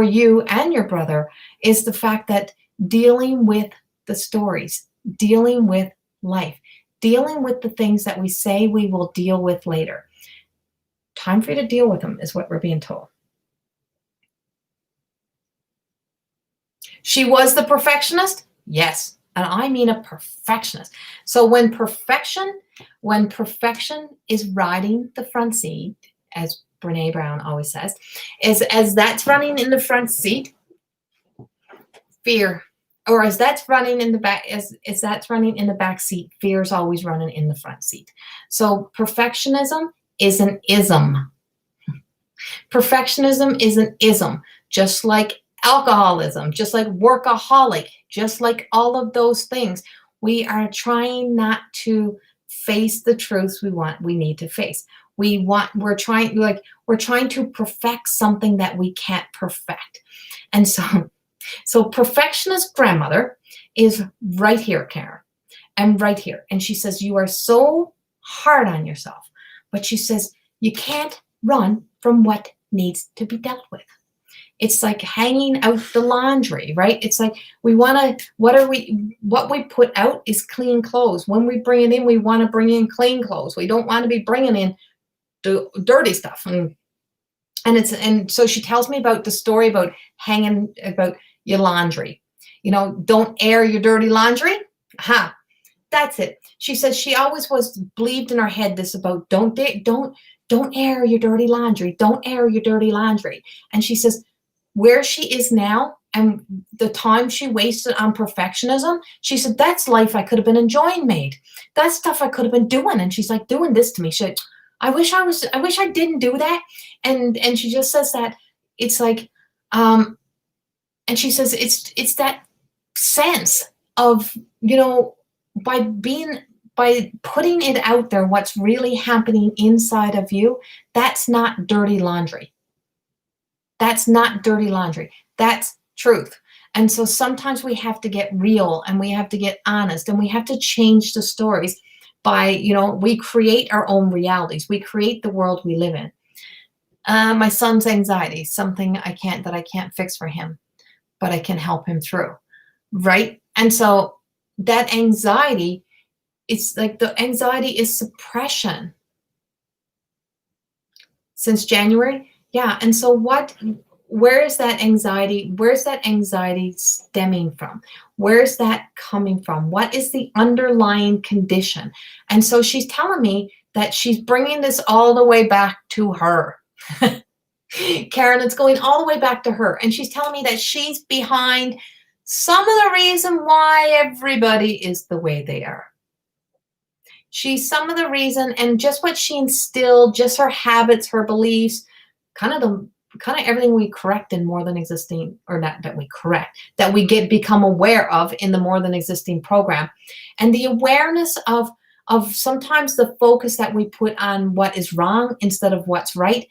you and your brother, is the fact that dealing with the stories, dealing with life, dealing with the things that we say we will deal with later. Time for you to deal with them is what we're being told. She was the perfectionist? Yes. And I mean a perfectionist. So when perfection is riding the front seat, as Brene Brown always says, as that's running in the front seat, fear, or as that's running in the back, as that's running in the back seat, fear is always running in the front seat. So perfectionism is an ism. Perfectionism is an ism, just like alcoholism, just like workaholic, just like all of those things. We are trying not to face the truths we need to face. We're trying to perfect something that we can't perfect. And so perfectionist grandmother is right here, Karen, and right here. And she says, you are so hard on yourself, but she says, you can't run from what needs to be dealt with. It's like hanging out the laundry, right? It's like what we put out is clean clothes. When we bring it in, we want to bring in clean clothes. We don't want to be bringing in dirty stuff. And so she tells me about the story about hanging about your laundry. Don't air your dirty laundry. Aha, that's it. She says she always believed in her head this about don't air your dirty laundry. Don't air your dirty laundry. And she says, where she is now and the time she wasted on perfectionism, she said, that's life I could have been enjoying, mate. That's stuff I could have been doing. And she's like, doing this to me. She said, I wish I didn't do that. And she just says that it's like, and she says, it's that sense of, by putting it out there, what's really happening inside of you, that's not dirty laundry. That's not dirty laundry. That's truth. And so sometimes we have to get real and we have to get honest and we have to change the stories by, we create our own realities. We create the world we live in. My son's anxiety, something I can't fix for him, but I can help him through. Right. And so that anxiety, it's like the anxiety is suppression. Since January? Yeah. And so where is that anxiety? Where's that anxiety stemming from? Where's that coming from? What is the underlying condition? And so she's telling me that she's bringing this all the way back to her. Karen, it's going all the way back to her. And she's telling me that she's behind some of the reason why everybody is the way they are. She's some of the reason, and just what she instilled, just her habits, her beliefs, kind of everything we correct in more than existing, or not that we correct, that we become aware of in the more than existing program. And the awareness of of sometimes the focus that we put on what is wrong instead of what's right.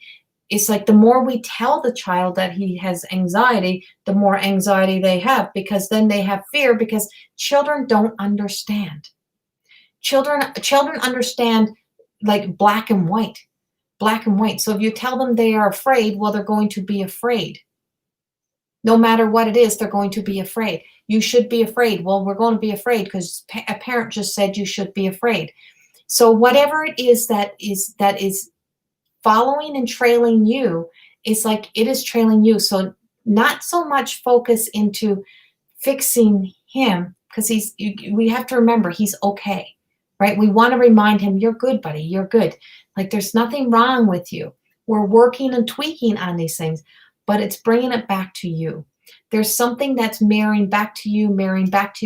It's like the more we tell the child that he has anxiety, the more anxiety they have, because then they have fear, because children don't understand. Children understand like black and white. Black and white. So if you tell them they are afraid, well, they're going to be afraid. No matter what it is, they're going to be afraid. You should be afraid. Well, we're going to be afraid because a parent just said you should be afraid. So whatever it is that is following and trailing you, is like it is trailing you. So not so much focus into fixing him, because we have to remember he's okay, right? We want to remind him, you're good, buddy, you're good. Like there's nothing wrong with you. We're working and tweaking on these things, but it's bringing it back to you. There's something that's mirroring back to you,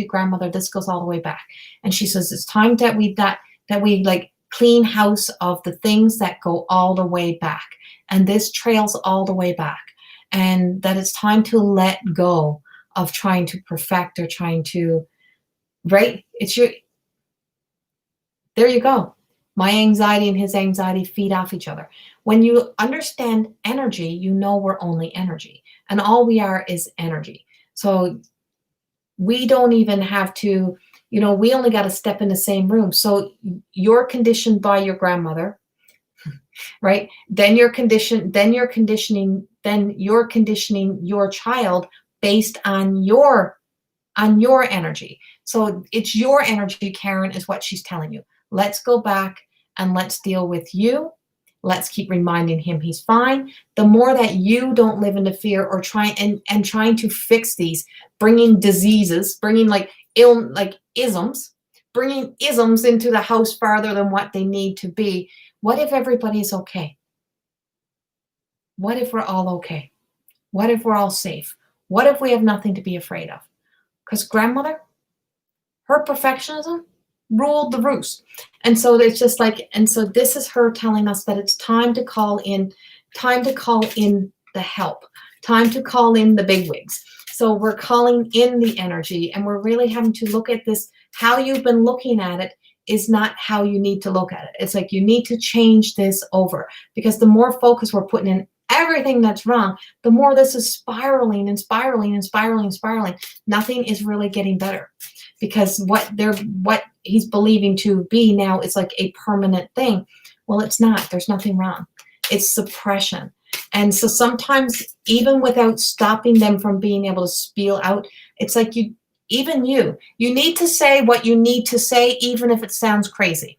grandmother. This goes all the way back. And she says, it's time that we like clean house of the things that go all the way back. And this trails all the way back. And that it's time to let go of trying to perfect or trying to, right? There you go. My anxiety and his anxiety feed off each other. When you understand energy, you know we're only energy. And all we are is energy. So we don't even have to, we only got to step in the same room. So you're conditioned by your grandmother, right? Then you're conditioning your child based on your energy. So it's your energy, Karen, is what she's telling you. Let's go back and let's deal with you. Let's keep reminding him he's fine. The more that you don't live into fear or trying to fix these, bringing diseases, bringing isms, bringing isms into the house farther than what they need to be. What if everybody's okay? What if we're all okay? What if we're all safe? What if we have nothing to be afraid of? Because grandmother, her perfectionism ruled the roost. And so it's just like, and so this is her telling us that it's time to call in the help, time to call in the bigwigs. So we're calling in the energy, and we're really having to look at this. How you've been looking at it is not how you need to look at it. It's like you need to change this over, because the more focus we're putting in everything that's wrong, the more this is spiraling and spiraling and spiraling and spiraling. Nothing is really getting better, because what he's believing to be now is like a permanent thing. Well, it's not. There's nothing wrong. It's suppression. And so sometimes, even without stopping them from being able to spiel out, it's like you need to say what you need to say, even if it sounds crazy.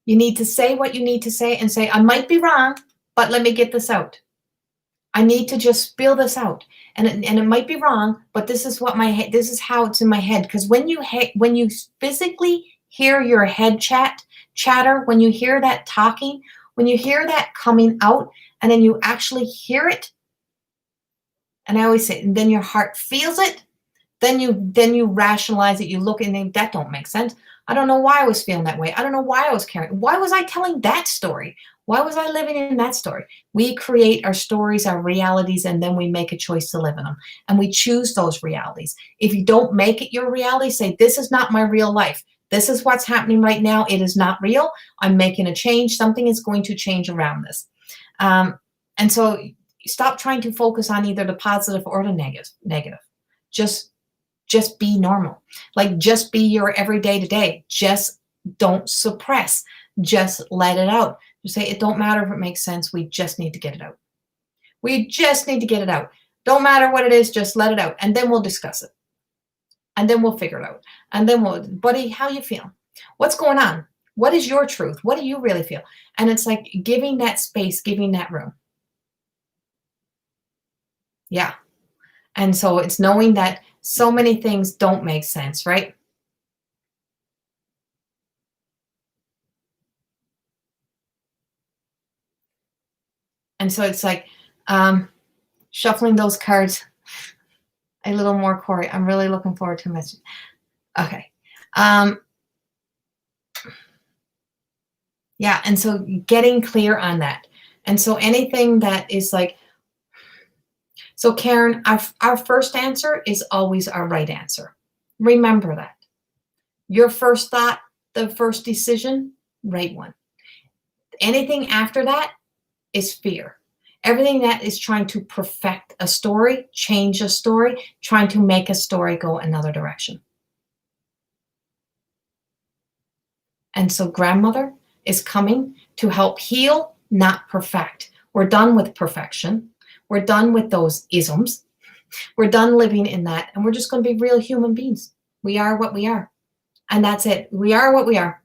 You need to say what you need to say and say, I might be wrong, but let me get this out. I need to just spill this out. And it might be wrong, but this is this is how it's in my head. Because when you physically hear your head chatter, when you hear that talking, when you hear that coming out, and then you actually hear it, and I always say, and then your heart feels it, then you rationalize it. You look and think, that don't make sense. I don't know why I was feeling that way. I don't know why I was caring. Why was I telling that story? Why was I living in that story? We create our stories, our realities, and then we make a choice to live in them. And we choose those realities. If you don't make it your reality, say, this is not my real life. This is what's happening right now. It is not real. I'm making a change. Something is going to change around this. And so stop trying to focus on either the positive or the negative. Just be normal. Like, just be your everyday today. Just don't suppress. Just let it out. Just say, it don't matter if it makes sense. We just need to get it out. We just need to get it out. Don't matter what it is. Just let it out. And then we'll discuss it. And then we'll figure it out. And then buddy, how you feel? What's going on? What is your truth? What do you really feel? And it's like giving that space, giving that room. Yeah. And so it's knowing that so many things don't make sense, right? And so it's like shuffling those cards a little more, Corrie. I'm really looking forward to this. Okay. Yeah, and so getting clear on that. And so anything that is like, so Karen, our first answer is always our right answer. Remember that. Your first thought the first decision, right one. Anything after that is fear. Everything that is trying to perfect a story, change a story, trying to make a story go another direction. And so grandmother is coming to help heal, not perfect. We're done with perfection. We're done with those isms. We're done living in that. And we're just going to be real human beings. We are what we are. And that's it. We are what we are.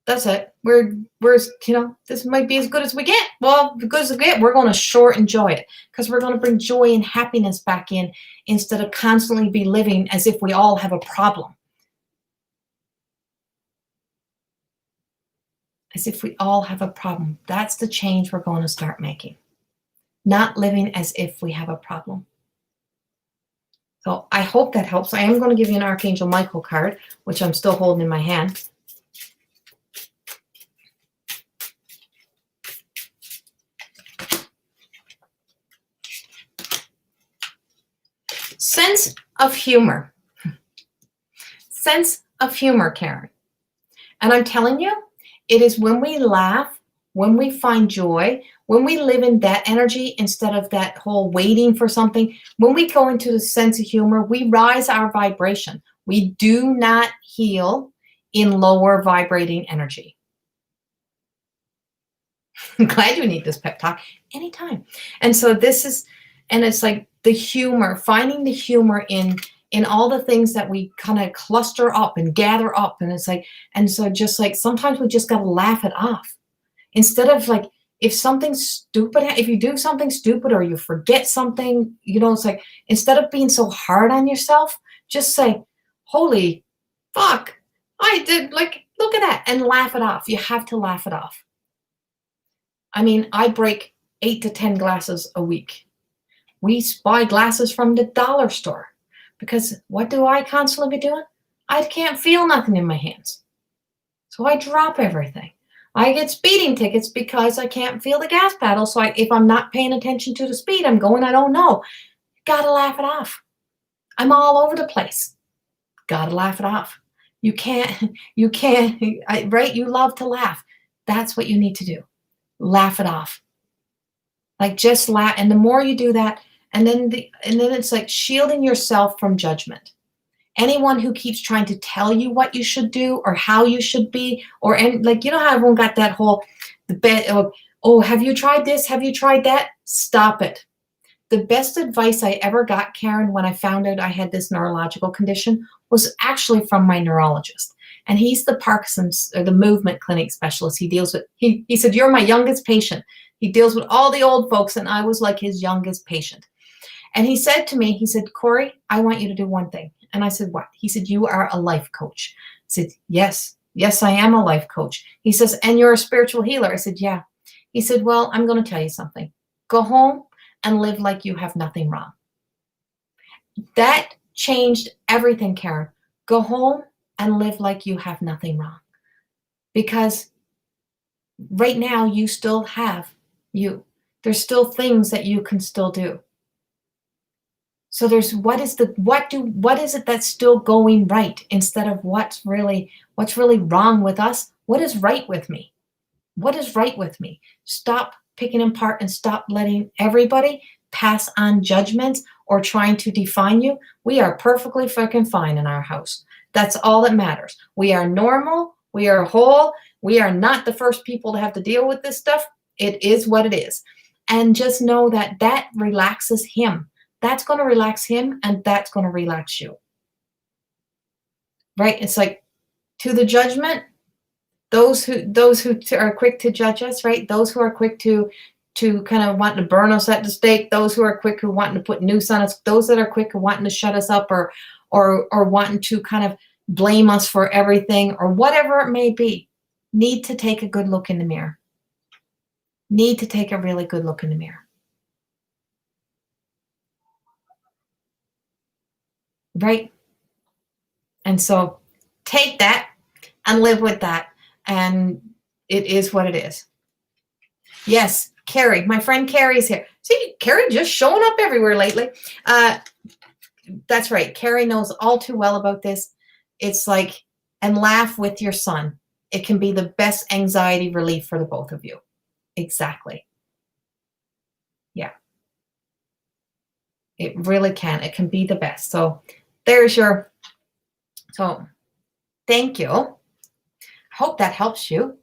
That's it. We're this might be as good as we get. Well, as good as we get, we're going to sure enjoy it because we're going to bring joy and happiness back in instead of constantly be living as if we all have a problem. As if we all have a problem. That's the change we're going to start making. Not living as if we have a problem. So I hope that helps. I am going to give you an Archangel Michael card, which I'm still holding in my hand. Sense of humor. Sense of humor, Karen. And I'm telling you, it is when we laugh, when we find joy, when we live in that energy instead of that whole waiting for something, when we go into the sense of humor, we rise our vibration. We do not heal in lower vibrating energy. I'm glad you need this pep talk anytime. And so this is, and it's like the humor, finding the humor in all the things that we kind of cluster up and gather up. And it's like, and so just like, sometimes we just got to laugh it off. Instead of like, if something's stupid, if you do something stupid or you forget something, it's like, instead of being so hard on yourself, just say, holy fuck, I did, like, look at that, and laugh it off. You have to laugh it off. I mean, I break 8 to 10 glasses a week. We buy glasses from the dollar store because what do I constantly be doing? I can't feel nothing in my hands. So I drop everything. I get speeding tickets because I can't feel the gas pedal. So if I'm not paying attention to the speed I'm going, I don't know. Gotta laugh it off. I'm all over the place. Gotta laugh it off. You can't, right? You love to laugh. That's what you need to do. Laugh it off. Like just laugh. And the more you do that, and then it's like shielding yourself from judgment. Anyone who keeps trying to tell you what you should do or how you should be, and like, how everyone got that whole have you tried this? Have you tried that? Stop it. The best advice I ever got, Karen, when I found out I had this neurological condition was actually from my neurologist. And he's the Parkinson's or the movement clinic specialist. He deals with, he said, you're my youngest patient. He deals with all the old folks. And I was like his youngest patient. And he said to me, he said, Corrie, I want you to do one thing. And I said, what? He said, you are a life coach. I said, yes, I am a life coach. He says, and you're a spiritual healer. I said, yeah. He said, well, I'm going to tell you something. Go home and live like you have nothing wrong. That changed everything, Karen. Go home and live like you have nothing wrong. Because right now you still have you. There's still things that you can still do. So there's what is it that's still going right instead of what's really wrong with us? What is right with me? What is right with me? Stop picking apart and stop letting everybody pass on judgments or trying to define you. We are perfectly fucking fine in our house. That's all that matters. We are normal. We are whole. We are not the first people to have to deal with this stuff. It is what it is. And just know that relaxes him. That's going to relax him and that's going to relax you. Right? It's like to the judgment, those who are quick to judge us, right? Those who are quick to kind of want to burn us at the stake, those who are quick who want to put noose on us, those that are quick who wanting to shut us up or wanting to kind of blame us for everything or whatever it may be, need to take a good look in the mirror. Need to take a really good look in the mirror. Right? And so take that and live with that. And it is what it is. Yes, Carrie, my friend Carrie's here. See, Carrie just showing up everywhere lately. That's right. Carrie knows all too well about this. It's like, and laugh with your son. it can be the best anxiety relief for the both of you. Exactly. Yeah, it really can. It can be the best. So there's your, so thank you. I hope that helps you.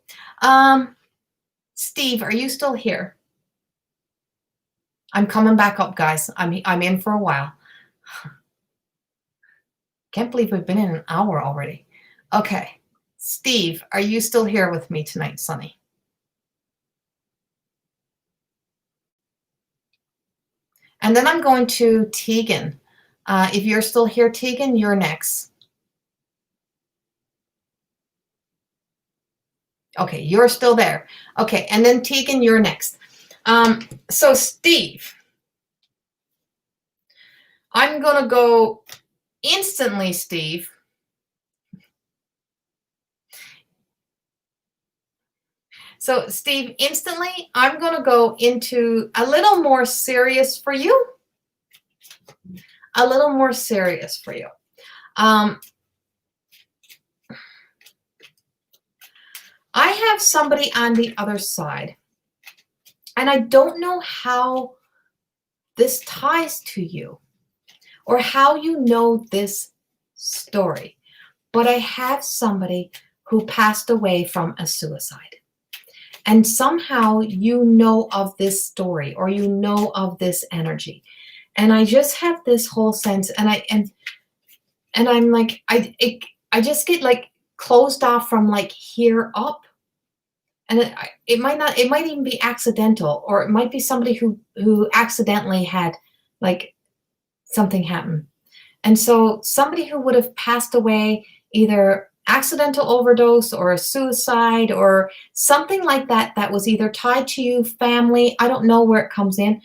Steve, are you still here? I'm coming back up, guys. I'm in for a while. Can't believe we've been in an hour already. Okay. Steve, are you still here with me tonight, Sonny? And then I'm going to Tegan. If you're still here, Tegan, you're next. Okay, you're still there. Okay, and then Tegan, you're next. So Steve, I'm going to go instantly, Steve. So Steve, instantly, I'm going to go into a little more serious for you. A little more serious for you. I have somebody on the other side, and I don't know how this ties to you or how you know this story, but I have somebody who passed away from a suicide. And somehow you know of this story or you know of this energy. And I just have this whole sense, and I'm like, I just get like closed off from like here up. And it might even be accidental, or it might be somebody who accidentally had like something happen. And so somebody who would have passed away, either accidental overdose or a suicide or something like that, that was either tied to you, family, I don't know where it comes in,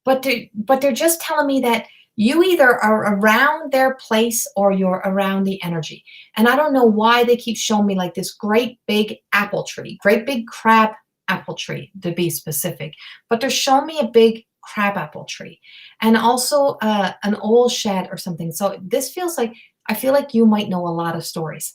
but they're just telling me that you either are around their place or you're around the energy. And I don't know why they keep showing me like this great big apple tree, great big crab apple tree to be specific, but they're showing me a big crab apple tree and also an old shed or something. So this feels like, I feel like you might know a lot of stories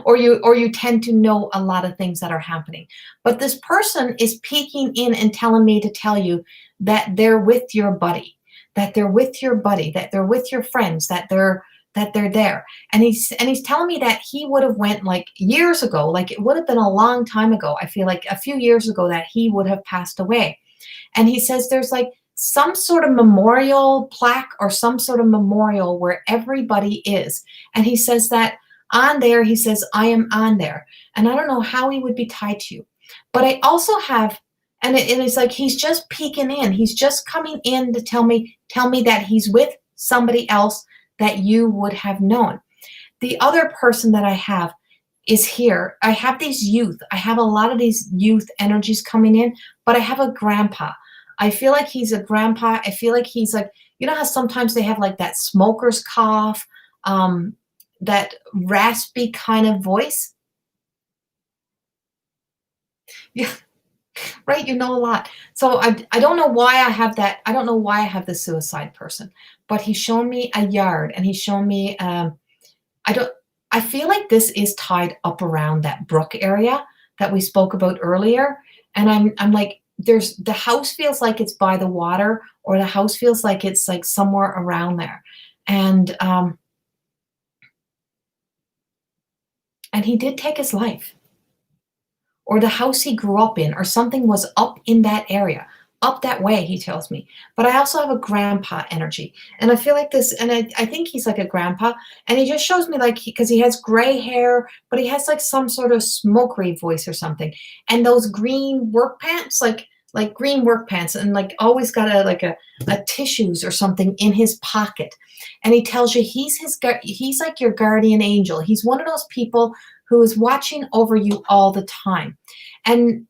or you tend to know a lot of things that are happening. But this person is peeking in and telling me to tell you that they're with your buddy, that they're with your buddy, that they're with your friends, that they're there. And he's telling me that he would have went like years ago, like it would have been a long time ago. I feel like a few years ago that he would have passed away. And he says there's like some sort of memorial plaque or some sort of memorial where everybody is. And he says that on there, he says, I am on there. And I don't know how he would be tied to you. But I also have, and it's like he's just peeking in. He's just coming in to tell me that he's with somebody else that you would have known. The other person that I have is here. I have these youth. I have a lot of these youth energies coming in, but I have a grandpa. I feel like he's a grandpa. I feel like he's like, you know how sometimes they have like that smoker's cough, that raspy kind of voice? Yeah, right? You know a lot. So I don't know why I have that. I don't know why I have the suicide person, but he's shown me a yard and he's shown me, I feel like this is tied up around that brook area that we spoke about earlier. And I'm like, the house feels like it's by the water, or the house feels like it's like somewhere around there. And he did take his life, or the house he grew up in, or something was up in that area, up that way, he tells me. But I also have a grandpa energy. And I feel like this, and I think he's like a grandpa, and he just shows me like, because he has gray hair, but he has like some sort of smokery voice or something. And those green work pants, like green work pants, and like always got a tissues or something in his pocket. And he tells you he's like your guardian angel. He's one of those people who is watching over you all the time. And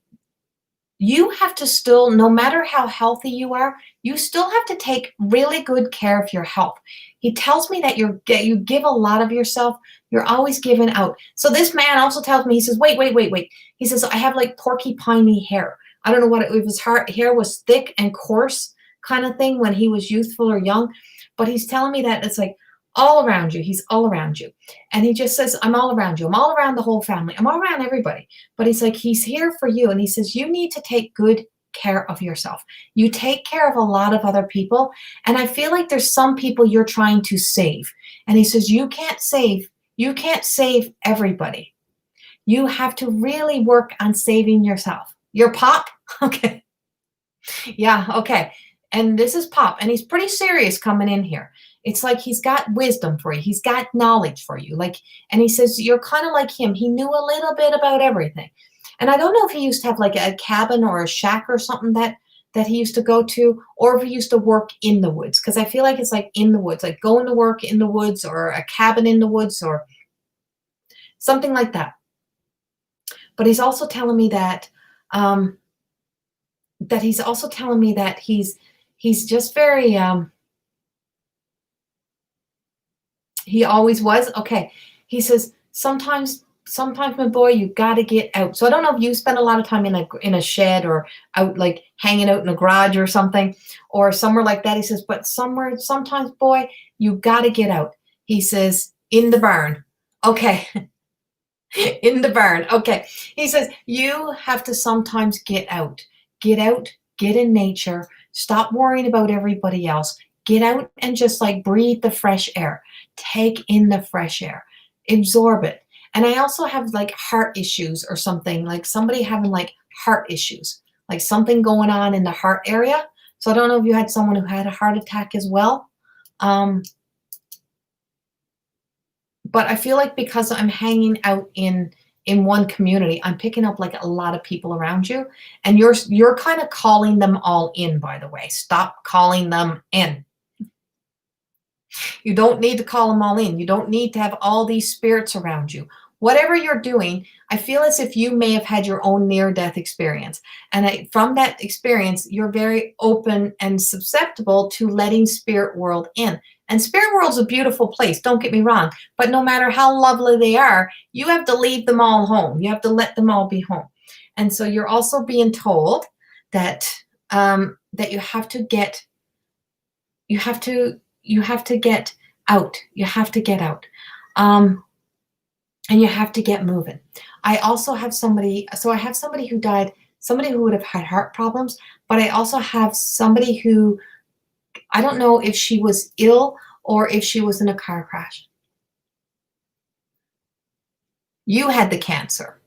you have to still, no matter how healthy you are, you still have to take really good care of your health. He tells me that you give a lot of yourself. You're always giving out. So this man also tells me, he says, wait. He says, I have like porcupiney hair. I don't know what it was. Hair was thick and coarse kind of thing when he was youthful or young. But he's telling me that it's like, all around you. He's all around you. And he just says, I'm all around you. I'm all around the whole family. I'm all around everybody. But he's like, he's here for you. And he says, you need to take good care of yourself. You take care of a lot of other people. And I feel like there's some people you're trying to save. And he says, you can't save everybody. You have to really work on saving yourself. Your pop? Okay. Yeah, okay. And this is Pop, and he's pretty serious coming in here. It's like he's got wisdom for you. He's got knowledge for you. Like, and he says you're kind of like him. He knew a little bit about everything. And I don't know if he used to have like a cabin or a shack or something that he used to go to, or if he used to work in the woods. Because I feel like it's like in the woods, like going to work in the woods or a cabin in the woods or something like that. But he's also telling me that he's just very he always was. Okay. He says sometimes my boy, you got to get out. So I don't know if you spend a lot of time in a shed or out, like hanging out in a garage or something, or somewhere like that. He says, but sometimes boy, you got to get out. He says, in the barn. Okay. In the barn. Okay. He says, you have to sometimes get out, get in nature, stop worrying about everybody else, get out and just like breathe the fresh air, take in the fresh air, absorb it. And I also have like heart issues or something, like somebody having like heart issues, like something going on in the heart area. So I don't know if you had someone who had a heart attack as well. But I feel like because I'm hanging out in one community, I'm picking up like a lot of people around you, and you're kind of calling them all in, by the way. Stop calling them in. You don't need to call them all in. You don't need to have all these spirits around you. Whatever you're doing, I feel as if you may have had your own near-death experience. And from that experience, you're very open and susceptible to letting spirit world in. And spirit world's a beautiful place, don't get me wrong. But no matter how lovely they are, you have to leave them all home. You have to let them all be home. And so you're also being told that that you have to get out. You have to get out. And you have to get moving. I also have somebody, so I have somebody who died, somebody who would have had heart problems, but I also have somebody who, I don't know if she was ill or if she was in a car crash. You had the cancer.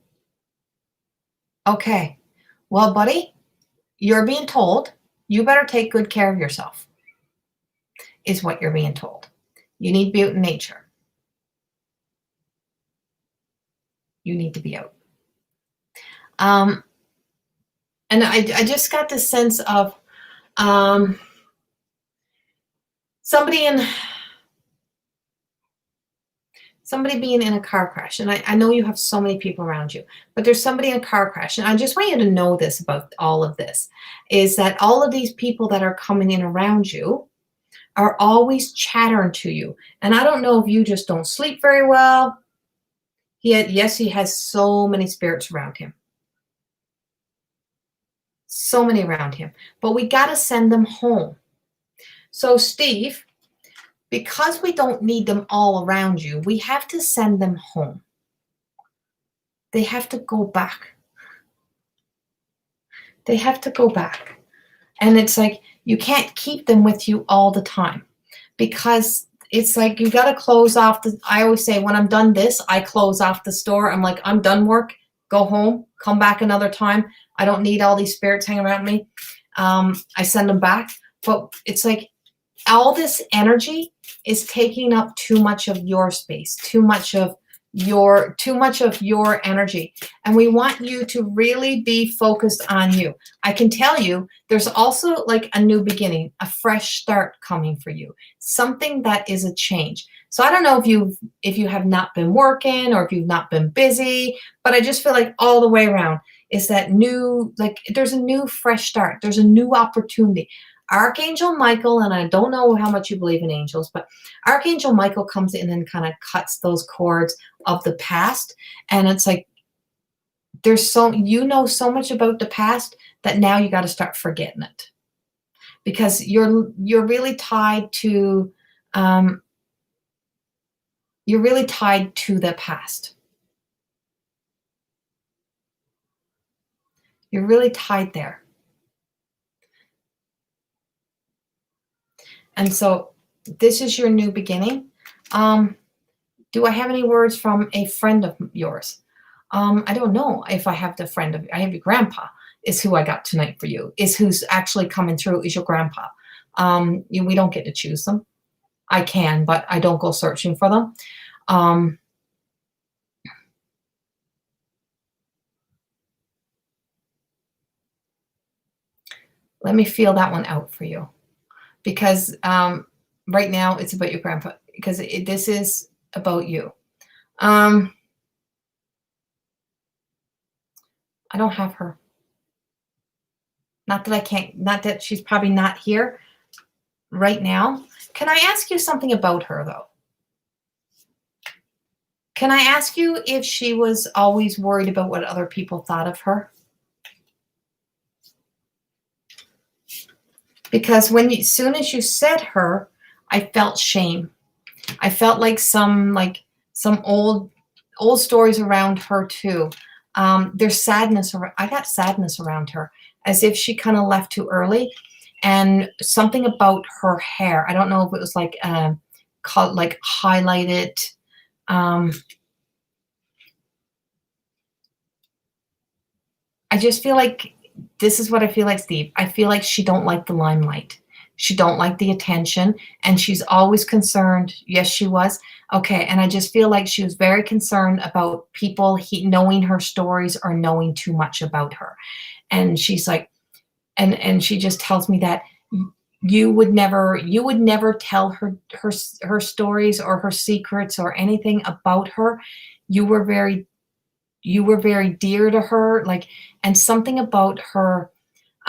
Okay. Well, buddy, you're being told you better take good care of yourself, is what you're being told. You need to be out in nature. You need to be out. And I just got this sense of somebody being in a car crash. And I know you have so many people around you, but there's somebody in a car crash. And I just want you to know this about all of this, is that all of these people that are coming in around you are always chattering to you. And I don't know if you just don't sleep very well. Yes, he has so many spirits around him. So many around him. But we got to send them home. So, Steve, because we don't need them all around you, we have to send them home. They have to go back. They have to go back. And it's like, you can't keep them with you all the time, because it's like you got to close off I always say, when I'm done this, I close off the store. I'm like, I'm done work, go home, come back another time. I don't need all these spirits hanging around me. I send them back. But it's like all this energy is taking up too much of your space, too much of your energy. And we want you to really be focused on you. I can tell you there's also like a new beginning, a fresh start coming for you, something that is a change. So I don't know if you have not been working or if you've not been busy, but I just feel like all the way around is that new, like there's a new fresh start. There's a new opportunity. Archangel Michael, and I don't know how much you believe in angels, but Archangel Michael comes in and kind of cuts those cords of the past. And it's like, there's so much about the past that now you got to start forgetting it, because you're really tied to You're really tied to the past. You're really tied there. And so this is your new beginning. Do I have any words from a friend of yours? I don't know if I have the friend of, I have your grandpa is who I got tonight for you, is who's actually coming through is your grandpa. We don't get to choose them. I can, but I don't go searching for them. Um, Let me feel that one out for you because right now it's about your grandpa because this is about you. Um, I don't have her. Not that I can't, not that she's probably not here right now. Can I ask you something about her though? Can I ask you if she was always worried about what other people thought of her? Because as soon as you said her, I felt shame. I felt like some old stories around her too. There's sadness. I got sadness around her, as if she kind of left too early, and something about her hair. I don't know if it was like called like highlighted. Um, I just feel like this is what I feel like, Steve. I feel like she don't like the limelight. She don't like the attention, and she's always concerned. Yes, she was. Okay, and I just feel like she was very concerned about people knowing her stories or knowing too much about her. And she's like, and she just tells me that you would never tell her stories or her secrets or anything about her. You were very dear to her, like, and something about her.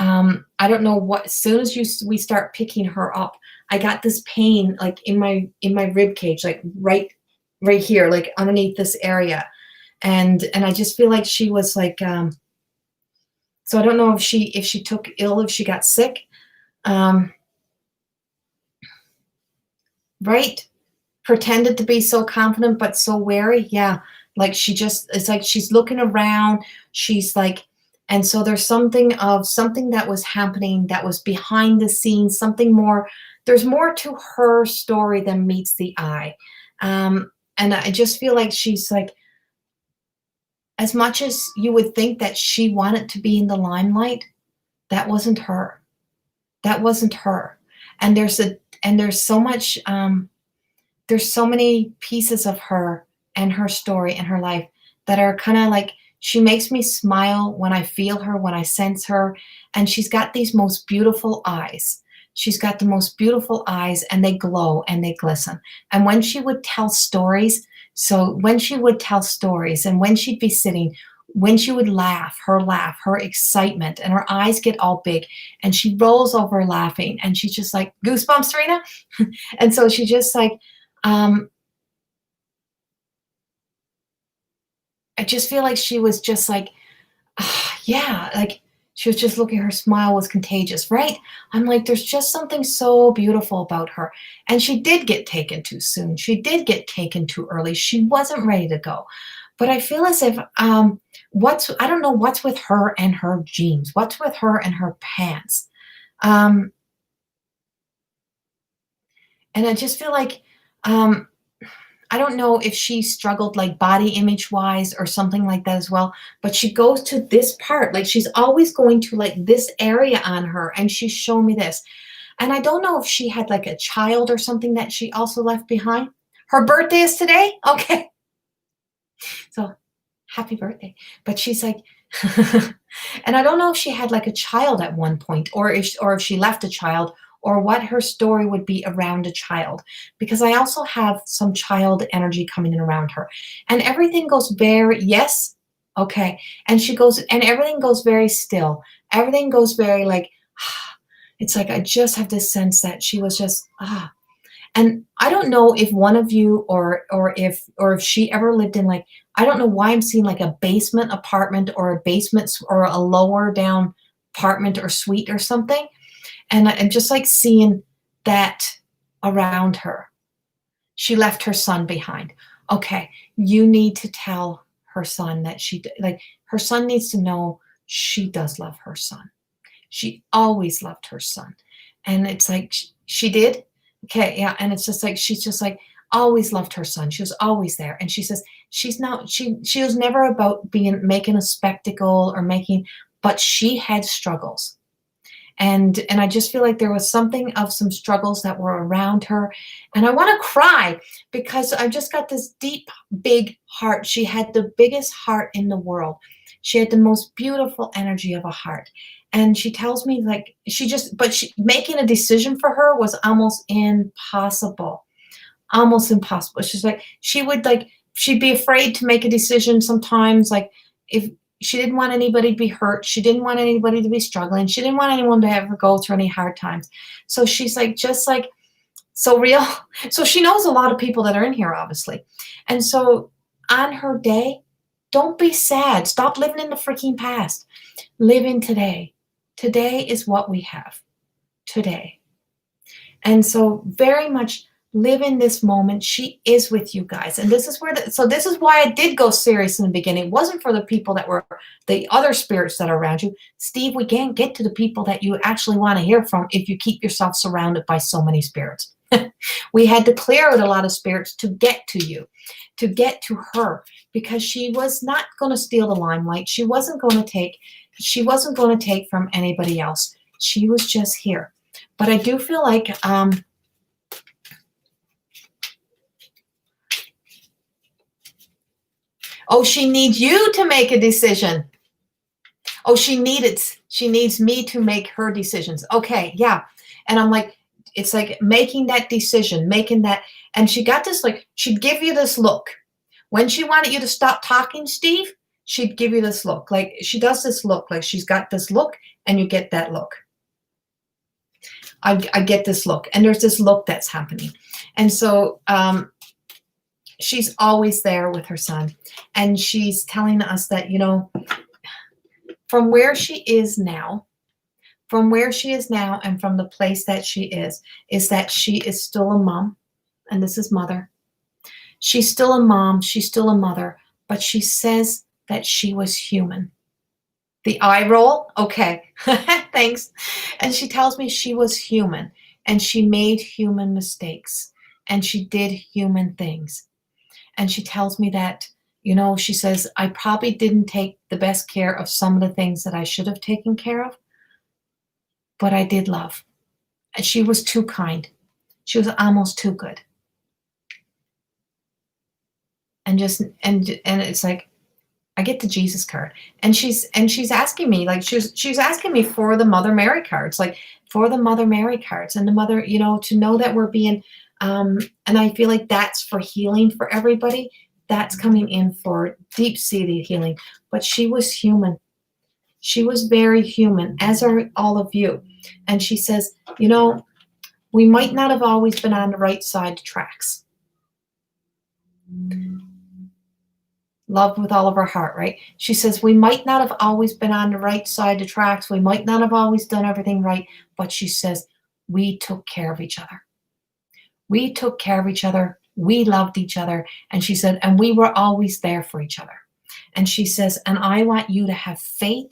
I don't know what. As soon as we start picking her up, I got this pain, like in my rib cage, like right here, like underneath this area, and I just feel like she was like. So I don't know if she took ill, if she got sick, um, right? Pretended to be so confident but so wary. Yeah, like it's like she's looking around. She's like, and so there's something that was happening that was behind the scenes, something more. There's more to her story than meets the eye. And I just feel like she's like, as much as you would think that she wanted to be in the limelight, that wasn't her. That wasn't her. And there's so much. There's so many pieces of her and her story and her life that are kind of like, she makes me smile when I feel her, when I sense her. And she's got these most beautiful eyes. She's got the most beautiful eyes, and they glow and they glisten. And when she would tell stories, and when she'd be sitting, when she would laugh, her excitement, and her eyes get all big, and she rolls over laughing, and she's just like, goosebumps, Serena. And so she just like, um, I just feel like she was just like, ah, yeah, like she was just looking, her smile was contagious, right? I'm like, there's just something so beautiful about her. And she did get taken too soon. She did get taken too early. She wasn't ready to go. But I feel as if I don't know what's with her and her jeans, what's with her and her pants. Um, and I just feel like um I don't know if she struggled like body image wise or something like that as well, but she goes to this part, like she's always going to like this area on her, and she's shown me this. And I don't know if she had like a child or something that she also left behind. Her birthday is today? Okay. So happy birthday. But she's like, and I don't know if she had like a child at one point, or if she left a child, or what her story would be around a child, because I also have some child energy coming in around her, and everything goes very, yes, okay, and she goes, and everything goes very still, everything goes very like, it's like I just have this sense that she was just and I don't know if one of you, or if she ever lived in, like, I don't know why I'm seeing like a basement apartment, or a basement, or a lower down apartment or suite or something. And I'm just like seeing that around her. She left her son behind. Okay, you need to tell her son that like, her son needs to know she does love her son. She always loved her son. And it's like, she did? Okay, yeah. And it's just like, she's just like, always loved her son. She was always there. And she says, she was never about making a spectacle or but she had struggles. And I just feel like there was something of some struggles that were around her. And I want to cry because I just got this deep, big heart. She had the biggest heart in the world. She had the most beautiful energy of a heart. And she tells me, like, making a decision for her was almost impossible. Almost impossible. She's like, she'd be afraid to make a decision sometimes. Like, if she didn't want anybody to be hurt, she didn't want anybody to be struggling, she didn't want anyone to ever go through any hard times. So she's like, just like, so real. So she knows a lot of people that are in here, obviously. And so on her day, don't be sad. Stop living in the freaking past. Live in today. Today is what we have. Today. And so very much live in this moment. She is with you guys. And this is this is why I did go serious in the beginning. It wasn't for the people that were the other spirits that are around you. Steve, we can't get to the people that you actually want to hear from if you keep yourself surrounded by so many spirits. We had to clear out a lot of spirits to get to you, to get to her, because she was not going to steal the limelight. She wasn't going to take from anybody else. She was just here. But I do feel like oh, she needs you to make a decision. Oh, she needs me to make her decisions. Okay, yeah. And I'm like, it's like making that decision, and she got this, like, she'd give you this look. When she wanted you to stop talking, Steve, she'd give you this look. Like, she does this look, like she's got this look, and you get that look. I get this look, and there's this look that's happening. And so she's always there with her son. And she's telling us that, from where she is now, and from the place that she is that she is still a mom. And this is mother. She's still a mom. She's still a mother. But she says that she was human. The eye roll. Okay. Thanks. And she tells me she was human. And she made human mistakes. And she did human things. And she tells me that, she says, I probably didn't take the best care of some of the things that I should have taken care of. But I did love. And she was too kind. She was almost too good. And it's like, I get the Jesus card. And she's asking me, like, she's asking me for the Mother Mary cards, like, for the Mother Mary cards, and the Mother, to know that we're being, and I feel like that's for healing for everybody. That's coming in for deep-seated healing. But she was human. She was very human, as are all of you. And she says, we might not have always been on the right side of tracks. Love with all of her heart, right? She says, we might not have always been on the right side of tracks. We might not have always done everything right. But she says, we took care of each other. We took care of each other. We loved each other. And she said, and we were always there for each other. And she says, and I want you to have faith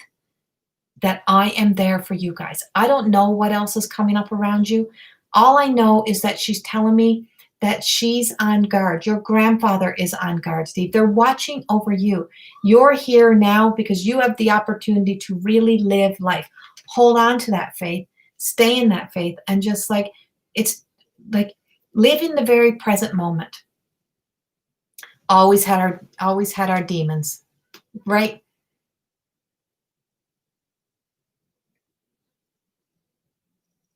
that I am there for you guys. I don't know what else is coming up around you. All I know is that she's telling me that she's on guard. Your grandfather is on guard, Steve. They're watching over you. You're here now because you have the opportunity to really live life. Hold on to that faith. Stay in that faith. And just like, it's like, live in the very present moment. Always had our demons, right?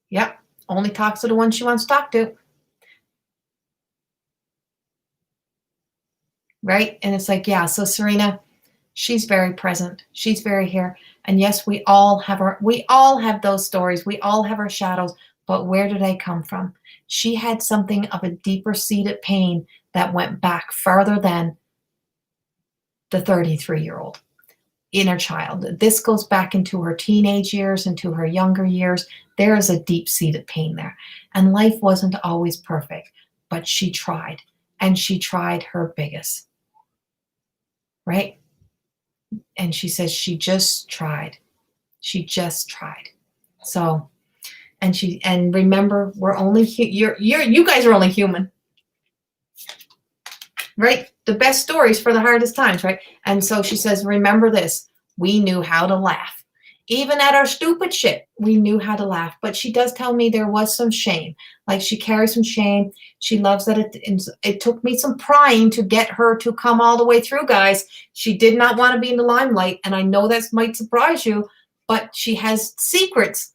Yep. Only talks to the one she wants to talk to. Right? And it's like, yeah, so Serena, she's very present. She's very here. And yes, we all have those stories. We all have our shadows, but where do they come from? She had something of a deeper seated pain that went back further than the 33-year-old inner child. This goes back into her teenage years, into her younger years. There is a deep seated pain there. And life wasn't always perfect. but she tried, and she tried her biggest, right? And she says she just tried. She just tried. So, and remember, we're only you guys are only human, right? The best stories for the hardest times, right? And so she says, remember this: we knew how to laugh, even at our stupid shit. We knew how to laugh. But she does tell me there was some shame, like she carries some shame. She loves that it took me some prying to get her to come all the way through, guys. She did not want to be in the limelight, and I know that might surprise you, but she has secrets.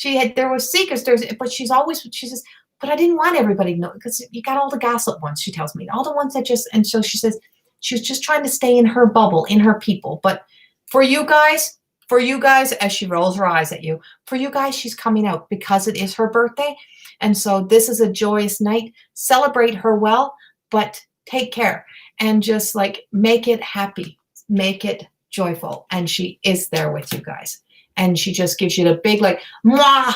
There was secrets, but she says, but I didn't want everybody to know, because you got all the gossip ones, she tells me, all the ones that just, and so she says she was just trying to stay in her bubble, in her people. But for you guys, as she rolls her eyes at you, for you guys, she's coming out because it is her birthday. And so this is a joyous night. Celebrate her well, but take care and just like make it happy, make it joyful. And she is there with you guys. And she just gives you the big, like, mwah,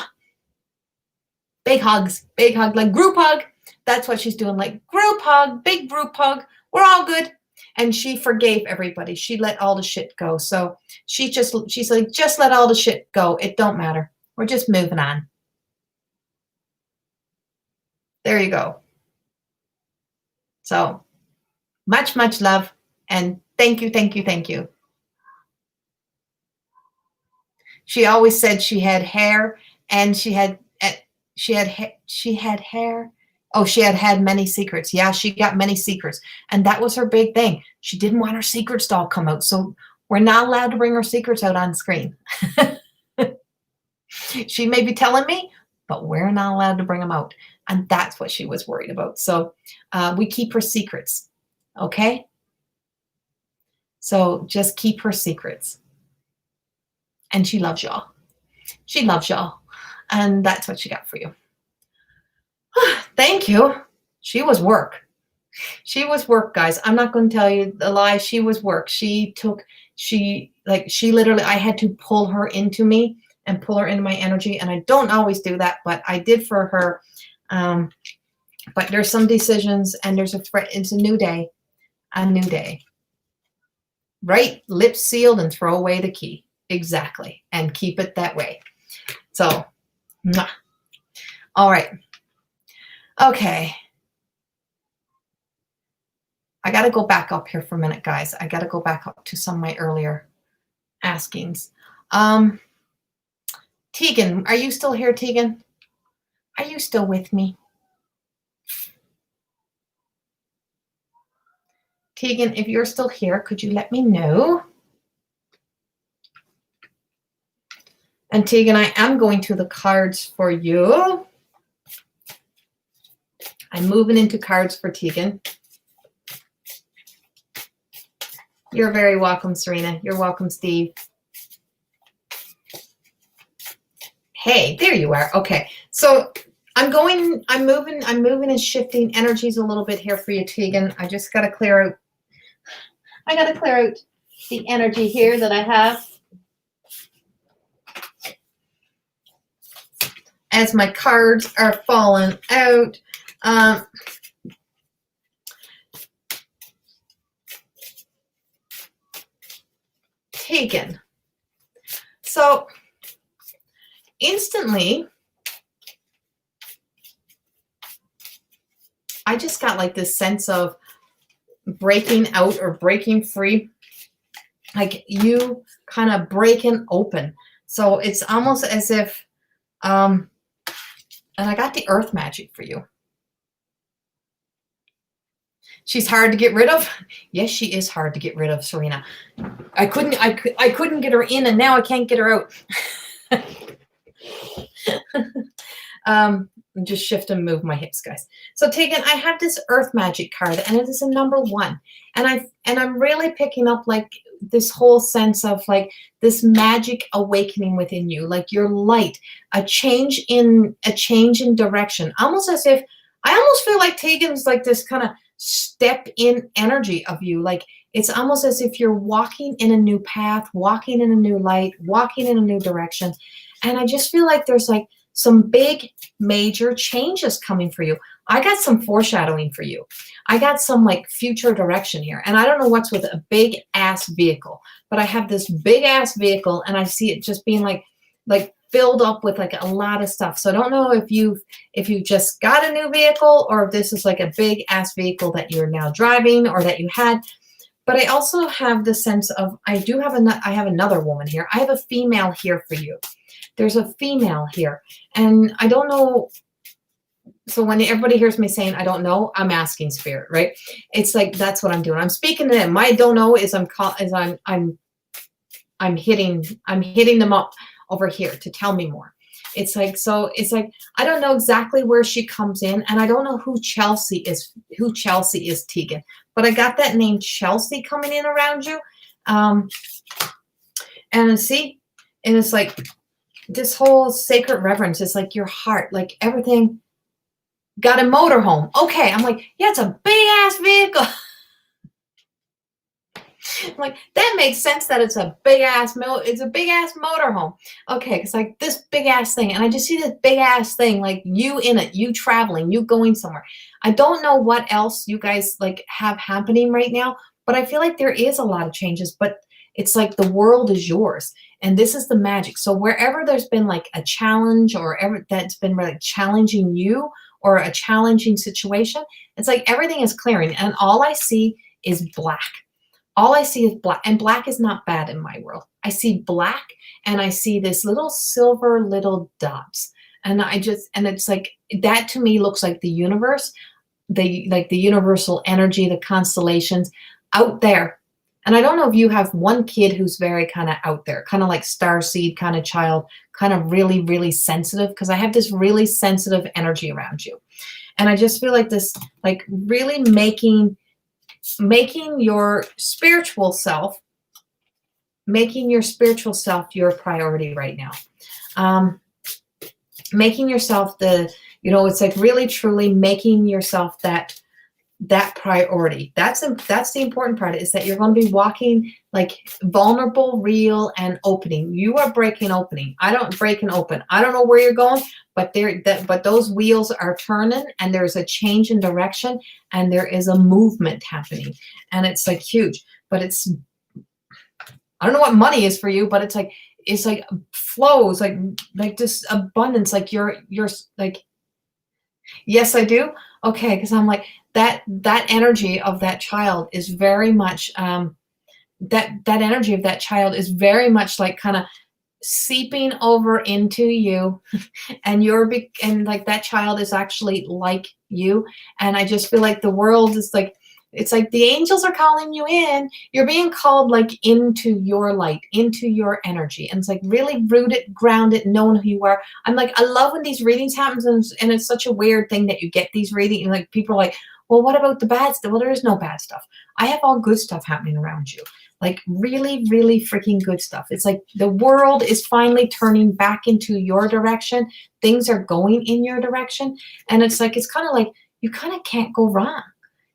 big hugs, big hug, like group hug. That's what she's doing, like group hug, big group hug. We're all good. And she forgave everybody. She let all the shit go. So she's like, just let all the shit go. It don't matter. We're just moving on. There you go. So much, much love. And thank you, thank you, thank you. She always said she had hair, and she had hair. Oh, she had many secrets. Yeah, she got many secrets. And that was her big thing. She didn't want her secrets to all come out. So we're not allowed to bring her secrets out on screen. She may be telling me, but we're not allowed to bring them out. And that's what she was worried about. So we keep her secrets. Okay? So just keep her secrets. And she loves y'all. She loves y'all. And that's what she got for you. Thank you. She was work. She was work, guys. I'm not going to tell you the lie. She was work. She literally, I had to pull her into me and pull her into my energy. And I don't always do that, but I did for her. But there's some decisions, and it's a new day. A new day. Right? Lips sealed and throw away the key. Exactly. And keep it that way. So, mwah. All right. Okay. I got to go back up here for a minute, guys. I got to go back up to some of my earlier askings. Tegan, are you still here, Tegan? Are you still with me? Tegan, if you're still here, could you let me know? And Tegan, I am going to the cards for you. I'm moving into cards for Tegan. You're very welcome, Serena. You're welcome, Steve. Hey, there you are. Okay. So I'm moving and shifting energies a little bit here for you, Tegan. I just got to clear out. I got to clear out the energy here that I have. As my cards are falling out. Tegan. So instantly, I just got like this sense of breaking out or breaking free, like you kind of breaking open. So it's almost as if, and I got the earth magic for you. She's hard to get rid of. Yes, she is hard to get rid of, Serena. I couldn't get her in, and now I can't get her out. Just shift and move my hips, guys. So Tegan, I have this earth magic card, and it is a number 1. And I'm really picking up like this whole sense of like this magic awakening within you, like your light, a change in direction. Almost as if I almost feel like Tegan's like this kind of step in energy of you. Like it's almost as if you're walking in a new path, walking in a new light, walking in a new direction. And I just feel like there's like some big major changes coming for you. I got some foreshadowing for you. I got some like future direction here. And I don't know what's with a big ass vehicle, but I have this big ass vehicle and I see it just being like filled up with like a lot of stuff. So I don't know if you just got a new vehicle or if this is like a big ass vehicle that you're now driving or that you had. But I also have the sense of I have another woman here. I have a female here for you. There's a female here. And I don't know. So when everybody hears me saying I don't know, I'm asking spirit, right? It's like that's what I'm doing. I'm speaking to them. My don't know is I'm hitting them up over here to tell me more. It's like I don't know exactly where she comes in, and I don't know who Chelsea is, Tegan. But I got that name Chelsea coming in around you. And see, and it's like this whole sacred reverence is like your heart, like everything. Got a motorhome. Okay, I'm like, yeah, it's a big ass vehicle. I'm like, that makes sense that it's a big ass motorhome. Okay, it's like this big ass thing. And I just see this big ass thing, like you in it, you traveling, you going somewhere. I don't know what else you guys like have happening right now, but I feel like there is a lot of changes, but it's like the world is yours. And this is the magic. So wherever there's been like a challenge or ever that's been really challenging you or a challenging situation, it's like everything is clearing. And all I see is black. All I see is black, and black is not bad in my world. I see black and I see this little silver little dots. And it's like, that to me looks like the universe, the universal energy, the constellations out there. And I don't know if you have one kid who's very kind of out there, kind of like starseed kind of child, kind of really, really sensitive, because I have this really sensitive energy around you. And I just feel like this, like really making your spiritual self your priority right now. Making yourself it's like really truly making yourself that priority. That's the important part, is that you're going to be walking like vulnerable, real, and opening. You are breaking opening. I don't break and open. I don't know where you're going, but but those wheels are turning, and there's a change in direction, and there is a movement happening, and it's like huge. But I don't know what money is for you, but it's like flows like this abundance, like you're like, yes, I do. Okay, because I'm like that energy of that child is very much that energy of that child is very much like kind of seeping over into you, and and like that child is actually like you. And I just feel like the world is like, it's like the angels are calling you in. You're being called like into your light, into your energy. And it's like really rooted, grounded, knowing who you are. I'm like, I love when these readings happen, and it's such a weird thing that you get these readings and like people are like, well, what about the bad stuff? Well, there is no bad stuff. I have all good stuff happening around you. Like really, really freaking good stuff. It's like the world is finally turning back into your direction. Things are going in your direction. And it's like, it's kind of like, you kind of can't go wrong.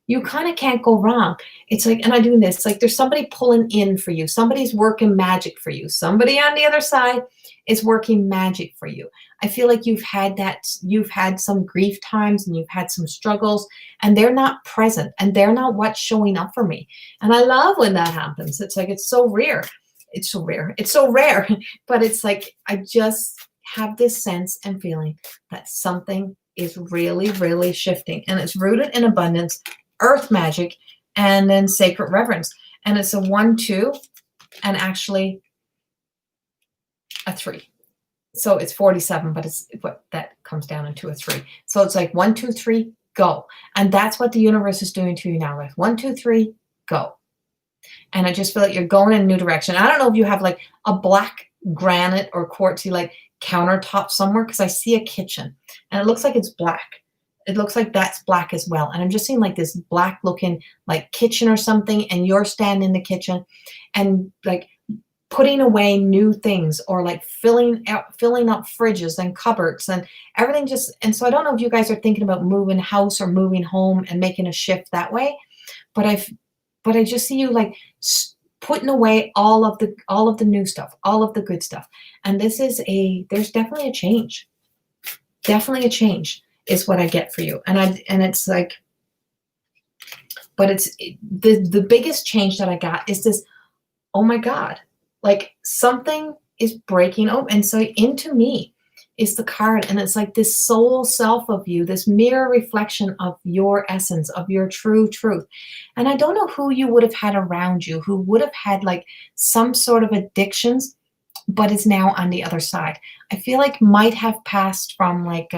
You kind of can't go wrong. It's like, and I do this, like there's somebody pulling in for you. Somebody's working magic for you. Somebody on the other side is working magic for you. I feel like you've had some grief times and you've had some struggles, and they're not present, and they're not what's showing up for me. And I love when that happens. It's like, it's so rare. It's so rare. It's so rare. But it's like, I just have this sense and feeling that something is really, really shifting, and it's rooted in abundance, earth magic, and then sacred reverence. And it's a 1, 2, and actually a 3. So it's 47, but it's what that comes down into a 3. So it's like 1, 2, 3, go. And that's what the universe is doing to you now. Like 1, 2, 3, go. And I just feel like you're going in a new direction. I don't know if you have like a black granite or quartzy like countertop somewhere, because I see a kitchen and it looks like it's black. It looks like that's black as well. And I'm just seeing like this black looking like kitchen or something, and you're standing in the kitchen and like putting away new things, or like filling up fridges and cupboards and everything. And so I don't know if you guys are thinking about moving house or moving home and making a shift that way, but I just see you like putting away all of the new stuff, all of the good stuff. And there's definitely a change. Definitely a change. is what I get for you. And it's like, but it's the biggest change that I got is this, oh my God, like something is breaking open. And so into me is the card. And it's like this soul self of you, this mirror reflection of your essence, of your true truth. And I don't know who you would have had around you who would have had like some sort of addictions, but is now on the other side. I feel like might have passed from like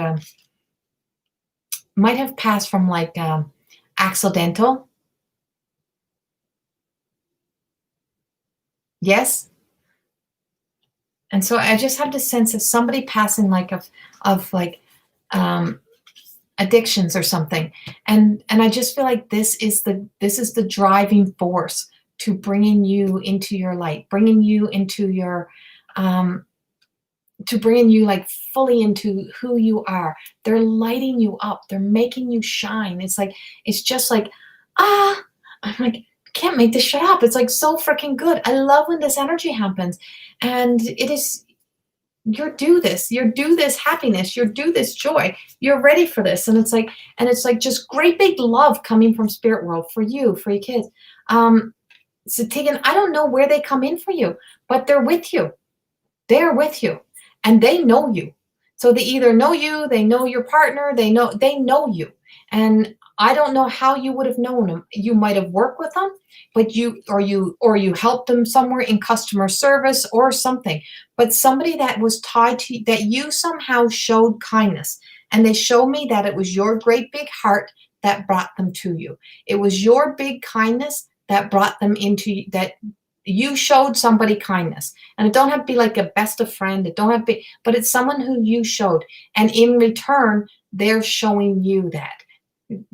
accidental. Yes. And so I just have the sense of somebody passing like of like addictions or something. And I just feel like this is the driving force to bringing you into your light, bringing you into your to bringing you like fully into who you are. They're lighting you up. They're making you shine. It's just like, I'm like, I can't make this shut up. It's like so freaking good. I love when this energy happens. And it is, you're due this happiness, you're due this joy, you're ready for this. And it's like just great big love coming from spirit world for you, for your kids. So Tegan, I don't know where they come in for you, but they're with you. They're with you and they know you. So they either know you, they know your partner, they know you. And I don't know how you would have known them. You might have worked with them, but you helped them somewhere in customer service or something. But somebody that was tied to, that you somehow showed kindness. And they showed me that it was your great big heart that brought them to you. It was your big kindness that brought them into that. You showed somebody kindness. And it don't have to be like a best of friend. It don't have to be, but it's someone who you showed. And in return, they're showing you that.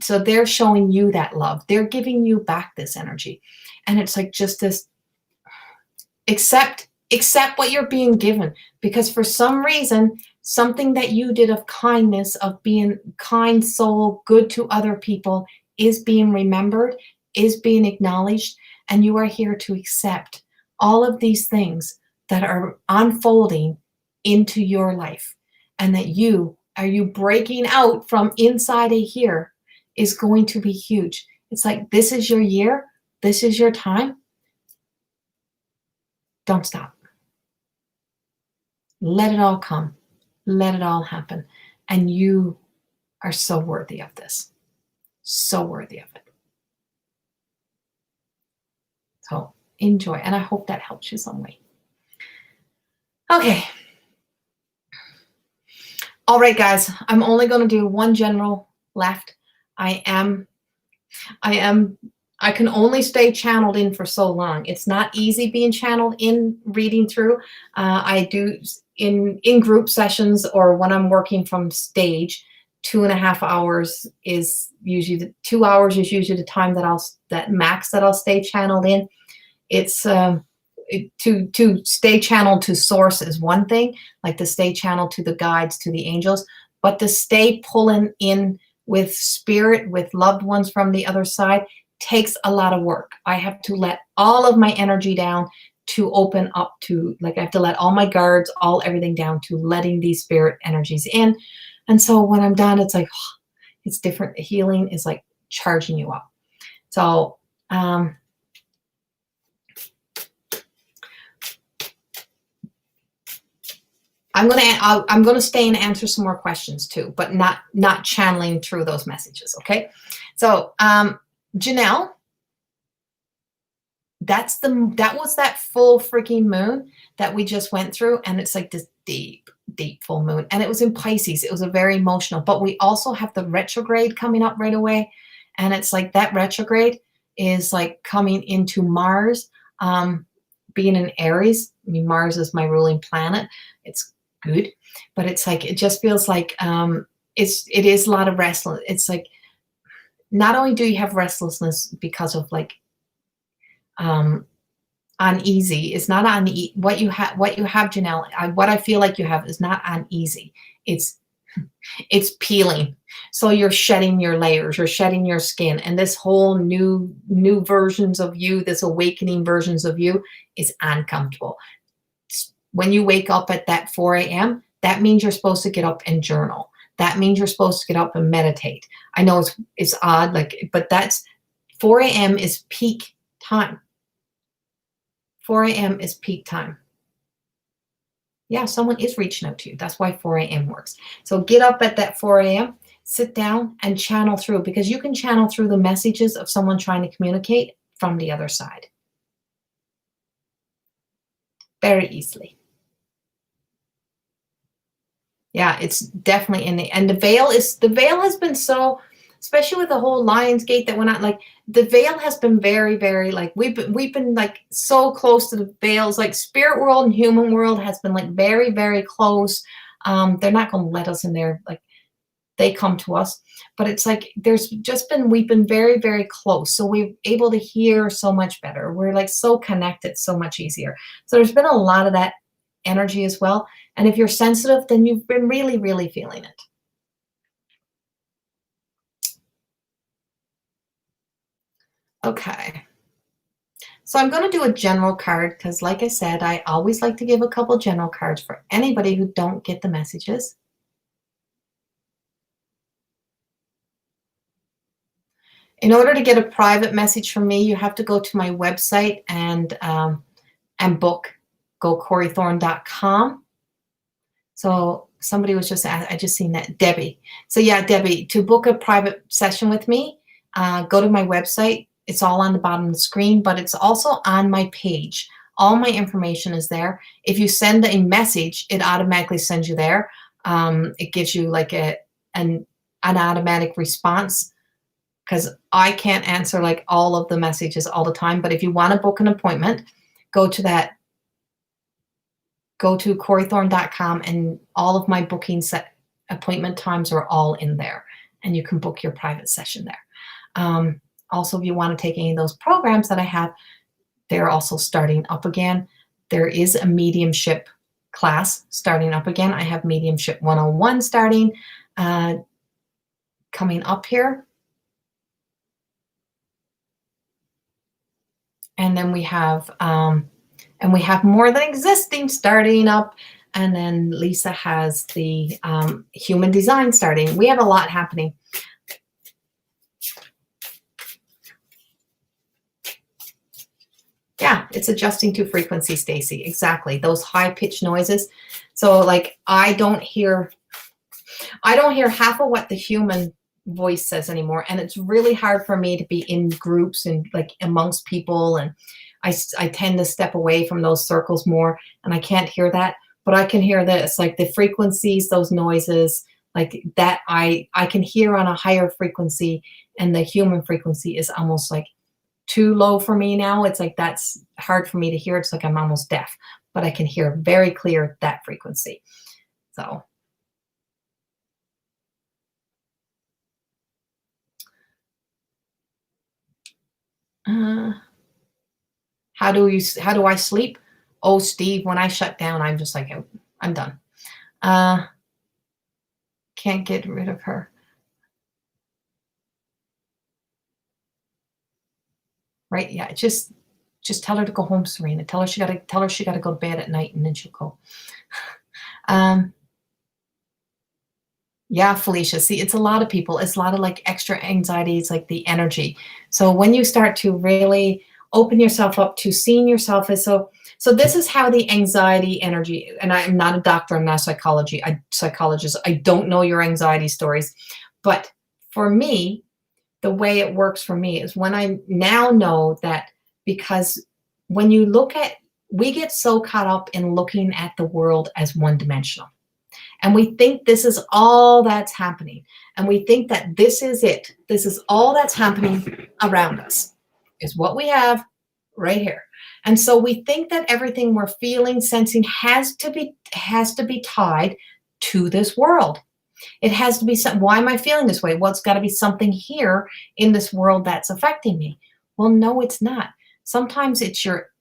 So they're showing you that love. They're giving you back this energy. And it's like just this, accept what you're being given. Because for some reason, something that you did of kindness, of being kind soul, good to other people, is being remembered, is being acknowledged. And you are here to accept all of these things that are unfolding into your life. And that you breaking out from inside of here is going to be huge. It's like, this is your year. This is your time. Don't stop. Let it all come. Let it all happen. And you are so worthy of this. So worthy of it. So enjoy. And I hope that helps you some way. Okay. All right, guys. I'm only going to do one general left. I can only stay channeled in for so long. It's not easy being channeled in, reading through. I do in group sessions or when I'm working from stage, 2.5 hours is usually 2 hours is usually the time that max that I'll stay channeled in. It's to stay channeled to source is one thing, like to stay channeled to the guides, to the angels, but to stay pulling in with spirit, with loved ones from the other side, takes a lot of work. I have to let all of my energy down to open up to, like, I have to let all my guards, everything down to letting these spirit energies in. And so when I'm done, it's like, it's different. Healing is like charging you up. So, I'm gonna stay and answer some more questions too, but not channeling through those messages. Okay, so Janelle, that was that full freaking moon that we just went through, and it's like this deep full moon, and it was in Pisces. It was a very emotional, but we also have the retrograde coming up right away, and it's like that retrograde is like coming into Mars, being in Aries. I mean, Mars is my ruling planet. It's good, but it's like, it just feels like it is a lot of restless. It's like, not only do you have restlessness because of like uneasy, it's not what you have, Janelle, what I feel like you have is not uneasy, it's peeling. So you're shedding your layers, you're shedding your skin, and this whole new versions of you, this awakening versions of you is uncomfortable. When you wake up at that 4 a.m., that means you're supposed to get up and journal. That means you're supposed to get up and meditate. I know it's odd, like, but that's 4 a.m. is peak time. 4 a.m. is peak time. Yeah, someone is reaching out to you. That's why 4 a.m. works. So get up at that 4 a.m., sit down and channel through, because you can channel through the messages of someone trying to communicate from the other side very easily. Yeah, it's definitely in the, and the veil has been so, especially with the whole Lionsgate that went on, like the veil has been very, very, like we've been like so close to the veils, like spirit world and human world has been like very, very close. They're not going to let us in there. Like they come to us, but it's like we've been very, very close. So we're able to hear so much better. We're like so connected, so much easier. So there's been a lot of that energy as well. And if you're sensitive, then you've been really, really feeling it. Okay. So I'm going to do a general card because, like I said, I always like to give a couple general cards for anybody who don't get the messages. In order to get a private message from me, you have to go to my website and book. Go CorrieThorne.com. So somebody was just, I just seen that, Debbie. So yeah, Debbie, to book a private session with me, go to my website. It's all on the bottom of the screen, but it's also on my page. All my information is there. If you send a message, it automatically sends you there. It gives you like an automatic response, because I can't answer like all of the messages all the time. But if you want to book an appointment, go to CorrieThorne.com, and all of my booking appointment times are all in there, and you can book your private session there. Also, if you want to take any of those programs that I have, they're also starting up again. There is a mediumship class starting up again. I have Mediumship 101 starting, coming up here. And then we have More Than Existing starting up. And then Lisa has the Human Design starting. We have a lot happening. Yeah, it's adjusting to frequency, Stacy. Exactly. Those high-pitched noises. So like I don't hear half of what the human voice says anymore. And it's really hard for me to be in groups and like amongst people. And I tend to step away from those circles more, and I can't hear that. But I can hear this, like the frequencies, those noises, like that I can hear on a higher frequency, and the human frequency is almost like too low for me now. It's like that's hard for me to hear. It's like I'm almost deaf, but I can hear very clear that frequency. So how do I sleep? Oh, Steve, when I shut down, I'm just like, I'm done. Can't get rid of her. Right? Yeah. Just tell her to go home, Serena. Tell her she got to go to bed at night, and then she'll go. Yeah, Felicia. See, it's a lot of people. It's a lot of like extra anxiety. It's like the energy. So when you start to really open yourself up to seeing yourself as so this is how the anxiety energy, and I'm not a doctor, I'm not a psychologist. I don't know your anxiety stories. But for me, the way it works for me is when I now know that, because when you we get so caught up in looking at the world as one-dimensional. And we think this is all that's happening. And we think that this is it. This is all that's happening around us, is what we have right here. And so we think that everything we're feeling, sensing has to be tied to this world. It has to be something. Why am I feeling this way? Well, it's got to be something here in this world that's affecting me. Well, no, it's not. Sometimes it's your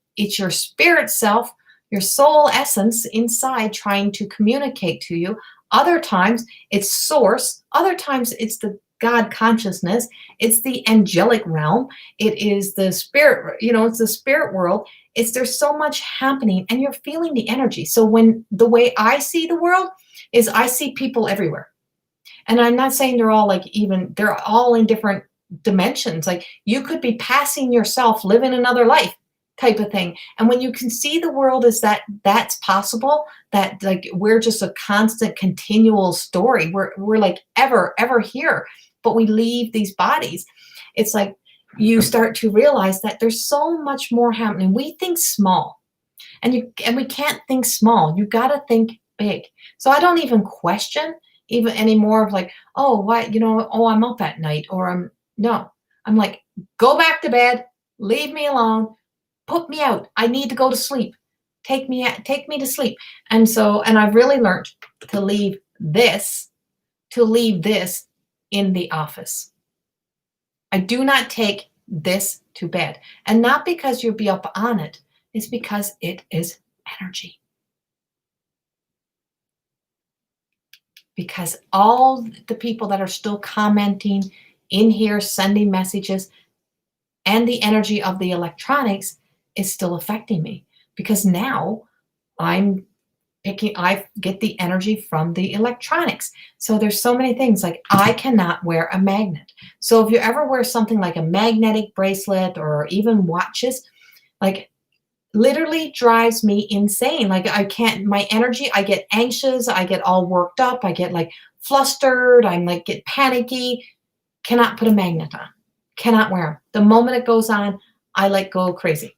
spirit self, your soul essence inside trying to communicate to you. Other times it's source. Other times it's the God consciousness. It's the angelic realm. It is the spirit, it's the spirit world. There's so much happening, and you're feeling the energy. So when the way I see the world is I see people everywhere. And I'm not saying they're all like even, they're all in different dimensions. Like you could be passing yourself, living another life type of thing. And when you can see the world as that's possible, that like we're just a constant, continual story. We're like ever here, but we leave these bodies. It's like you start to realize that there's so much more happening. We think small, and we can't think small. You got to think big. So I don't even question even anymore of like, oh, why, oh, I'm up at night, or I'm like, go back to bed, leave me alone, put me out. I need to go to sleep. Take me to sleep. And I've really learned to leave this in the office. I do not take this to bed. And not because you'll be up on it, it's because it is energy. Because all the people that are still commenting in here, sending messages, and the energy of the electronics is still affecting me, because now I get the energy from the electronics. So there's so many things, like I cannot wear a magnet. So if you ever wear something like a magnetic bracelet or even watches, like literally drives me insane. Like I can't, my energy, I get anxious, I get all worked up, I get like flustered, I'm like get panicky. Cannot put a magnet on, cannot wear them. The moment it goes on, I like go crazy.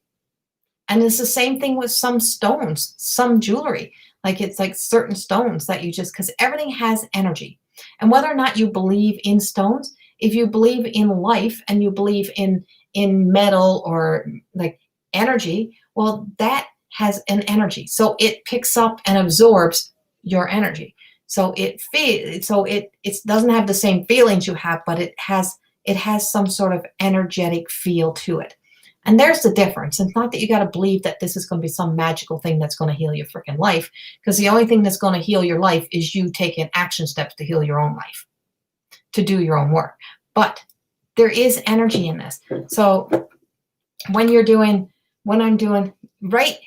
And it's the same thing with some stones, some jewelry. Like it's like certain stones that you just, because everything has energy. And whether or not you believe in stones, if you believe in life and you believe in metal or like energy, well, that has an energy. So it picks up and absorbs your energy. So it doesn't have the same feelings you have, but it has some sort of energetic feel to it. And there's the difference. It's not that you got to believe that this is going to be some magical thing that's going to heal your freaking life, because the only thing that's going to heal your life is you taking action steps to heal your own life, to do your own work. But there is energy in this. So when I'm doing right,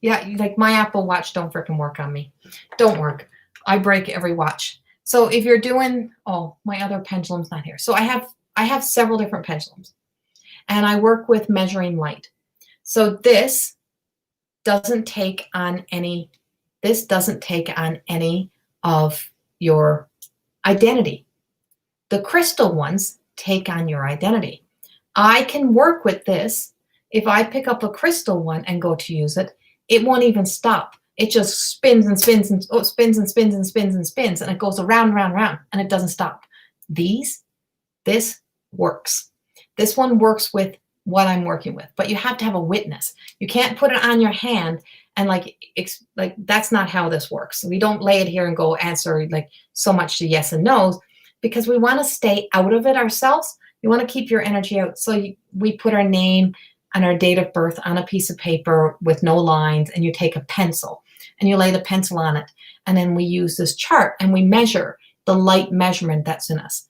yeah, like my Apple Watch don't freaking work on me. Don't work. I break every watch. So if you're doing, oh, my other pendulum's not here. So I have several different pendulums. And I work with measuring light. So this doesn't take on any of your identity. The crystal ones take on your identity. I can work with this. If I pick up a crystal one and go to use it, it won't even stop. It just spins and spins and spins and spins and spins and spins, and it goes around, round, round, and it doesn't stop. This works. This one works with what I'm working with, but you have to have a witness. You can't put it on your hand and like that's not how this works. We don't lay it here and go answer like so much to yes and no's, because we want to stay out of it ourselves. You want to keep your energy out. So we put our name and our date of birth on a piece of paper with no lines, and you take a pencil and you lay the pencil on it. And then we use this chart and we measure the light measurement that's in us.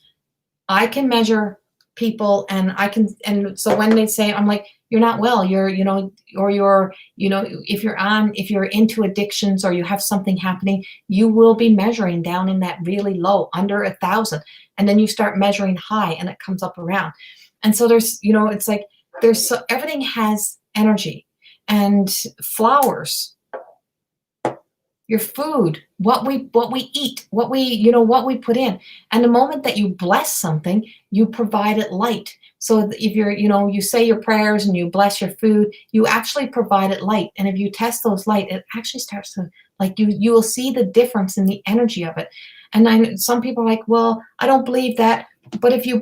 I can measure people, and so when they say, I'm like, you're not well, if you're into addictions or you have something happening, you will be measuring down in that really low, under 1,000. And then you start measuring high and it comes up around. And so there's, it's like, everything has energy. And flowers, your food, what we eat, what we put in. And the moment that you bless something, you provide it light. So if you say your prayers and you bless your food, you actually provide it light. And if you test those light, it actually starts to, like, you will see the difference in the energy of it. And some people are like, well, I don't believe that. But if you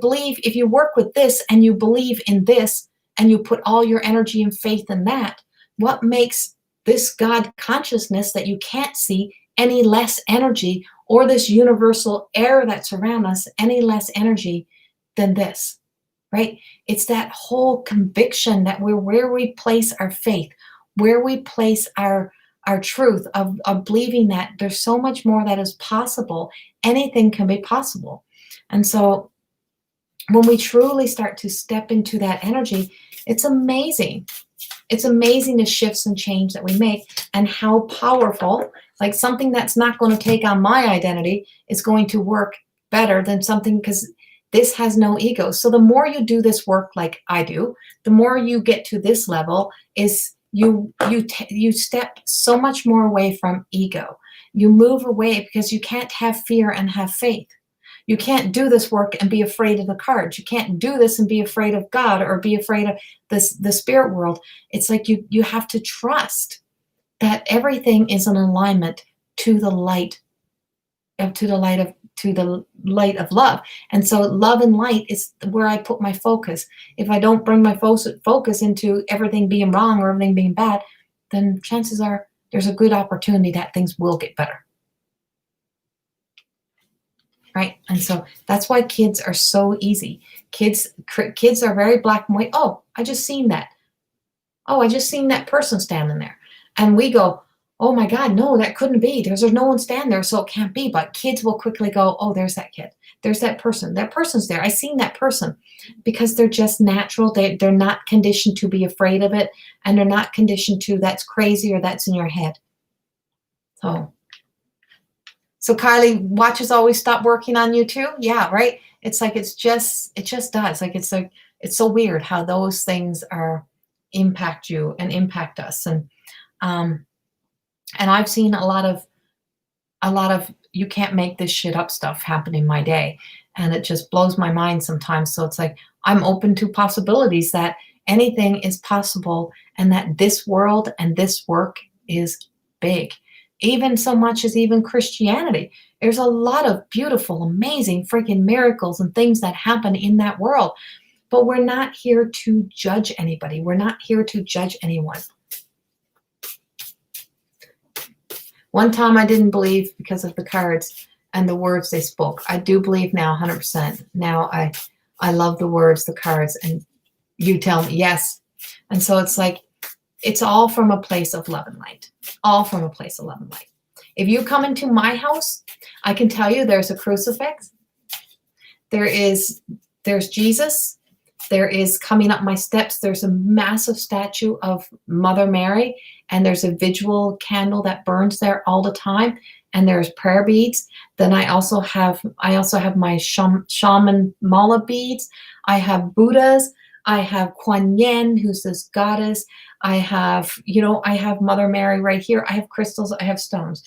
work with this and you believe in this and you put all your energy and faith in that, what makes this God consciousness that you can't see any less energy, or this universal air that's around us any less energy than this, right? It's that whole conviction that where we place our faith, where we place our truth of believing that there's so much more that is possible. Anything can be possible. And so when we truly start to step into that energy, it's amazing. It's amazing the shifts and change that we make and how powerful, like something that's not going to take on my identity is going to work better than something, because this has no ego. So the more you do this work like I do, the more you get to this level is you step so much more away from ego. You move away because you can't have fear and have faith. You can't do this work and be afraid of the cards. You can't do this and be afraid of God or be afraid of the spirit world. It's like you have to trust that everything is in alignment to the light of love. And so love and light is where I put my focus. If I don't bring my focus into everything being wrong or everything being bad, then chances are there's a good opportunity that things will get better. Right? And so that's why kids are so easy. Kids are very black and white. Oh, I just seen that. Oh, I just seen that person standing there. And we go, oh my God, no, that couldn't be. There's no one standing there, so it can't be. But kids will quickly go, oh, there's that kid. There's that person. That person's there. I seen that person. Because they're just natural. They're not conditioned to be afraid of it. And they're not conditioned to that's crazy or that's in your head. So Kylie, watches always stop working on you too? Yeah, right? It's like it just does. Like it's so weird how those things impact you and impact us. And I've seen a lot of you can't make this shit up stuff happen in my day. And it just blows my mind sometimes. So it's like I'm open to possibilities that anything is possible and that this world and this work is big. Even so much as even Christianity. There's a lot of beautiful, amazing freaking miracles and things that happen in that world. But we're not here to judge anybody. We're not here to judge anyone. One time I didn't believe because of the cards and the words they spoke. I do believe now 100%. Now I love the words, the cards, and you tell me yes. And so it's like, it's all from a place of love and light. All from a place of love and light. If you come into my house, I can tell you there's a crucifix. There's Jesus. There is coming up my steps. There's a massive statue of Mother Mary, and there's a visual candle that burns there all the time. And there's prayer beads. Then I also have my shaman mala beads. I have Buddhas. I have Kuan Yin, who's this goddess. I have Mother Mary right here. I have crystals. I have stones.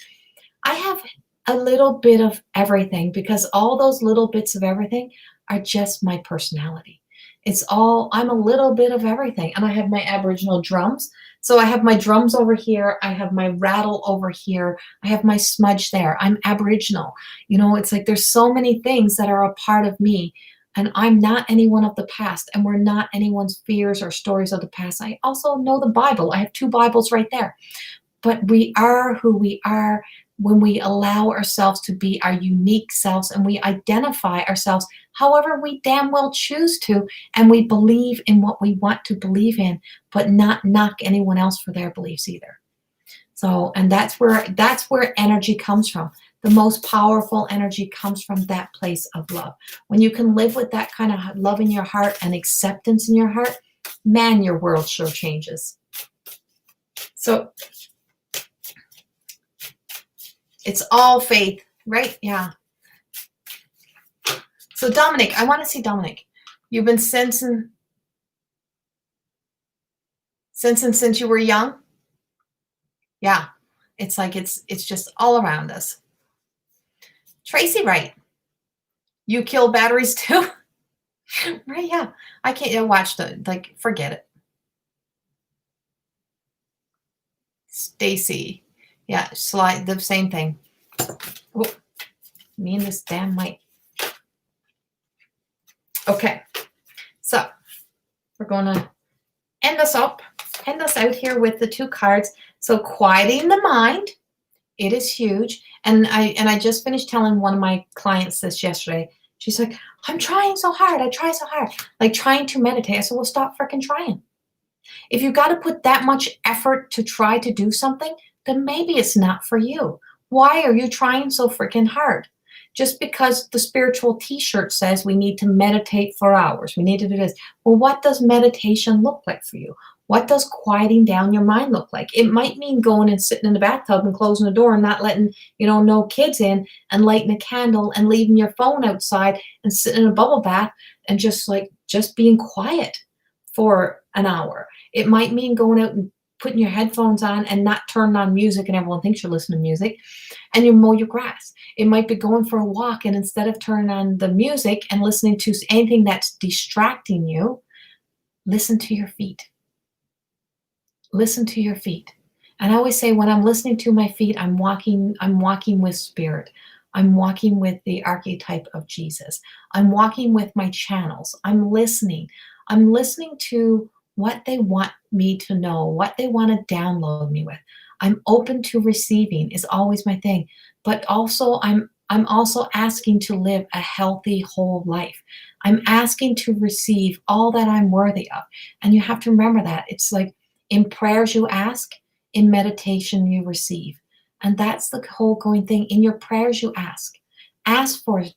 I have a little bit of everything because all those little bits of everything are just my personality. I'm a little bit of everything. And I have my Aboriginal drums. So I have my drums over here. I have my rattle over here. I have my smudge there. I'm Aboriginal. It's like there's so many things that are a part of me. And I'm not anyone of the past, and we're not anyone's fears or stories of the past. I also know the Bible. I have 2 Bibles right there. But we are who we are when we allow ourselves to be our unique selves, and we identify ourselves however we damn well choose to, and we believe in what we want to believe in, but not knock anyone else for their beliefs either. So, and that's where energy comes from. The most powerful energy comes from that place of love. When you can live with that kind of love in your heart and acceptance in your heart, man, your world sure changes. So it's all faith, right? Yeah. So Dominic, I want to see Dominic. You've been sensing since you were young? Yeah. It's like it's just all around us. Tracy, right? You kill batteries too? Right, yeah. I can't watch forget it. Stacy. Yeah, slide the same thing. Oh, me and this damn mic. Okay. So we're gonna end us out here with the 2 cards. So quieting the mind. It is huge. And I just finished telling one of my clients this yesterday. She's like, I'm trying so hard. I try so hard. Like trying to meditate. I said, well, stop freaking trying. If you got to put that much effort to try to do something, then maybe it's not for you. Why are you trying so freaking hard? Just because the spiritual t-shirt says we need to meditate for hours. We need to do this. Well, what does meditation look like for you? What does quieting down your mind look like? It might mean going and sitting in the bathtub and closing the door and not letting, no kids in, and lighting a candle and leaving your phone outside and sitting in a bubble bath and just being quiet for an hour. It might mean going out and putting your headphones on and not turning on music and everyone thinks you're listening to music, and you mow your grass. It might be going for a walk, and instead of turning on the music and listening to anything that's distracting you, listen to your feet. Listen to your feet. And I always say, when I'm listening to my feet, I'm walking with spirit. I'm walking with the archetype of Jesus. I'm walking with my channels. I'm listening. I'm listening to what they want me to know, what they want to download me with. I'm open to receiving is always my thing. But also I'm also asking to live a healthy, whole life. I'm asking to receive all that I'm worthy of. And you have to remember that. It's like in prayers you ask, in meditation you receive. And that's the whole going thing. In your prayers you ask. Ask for it.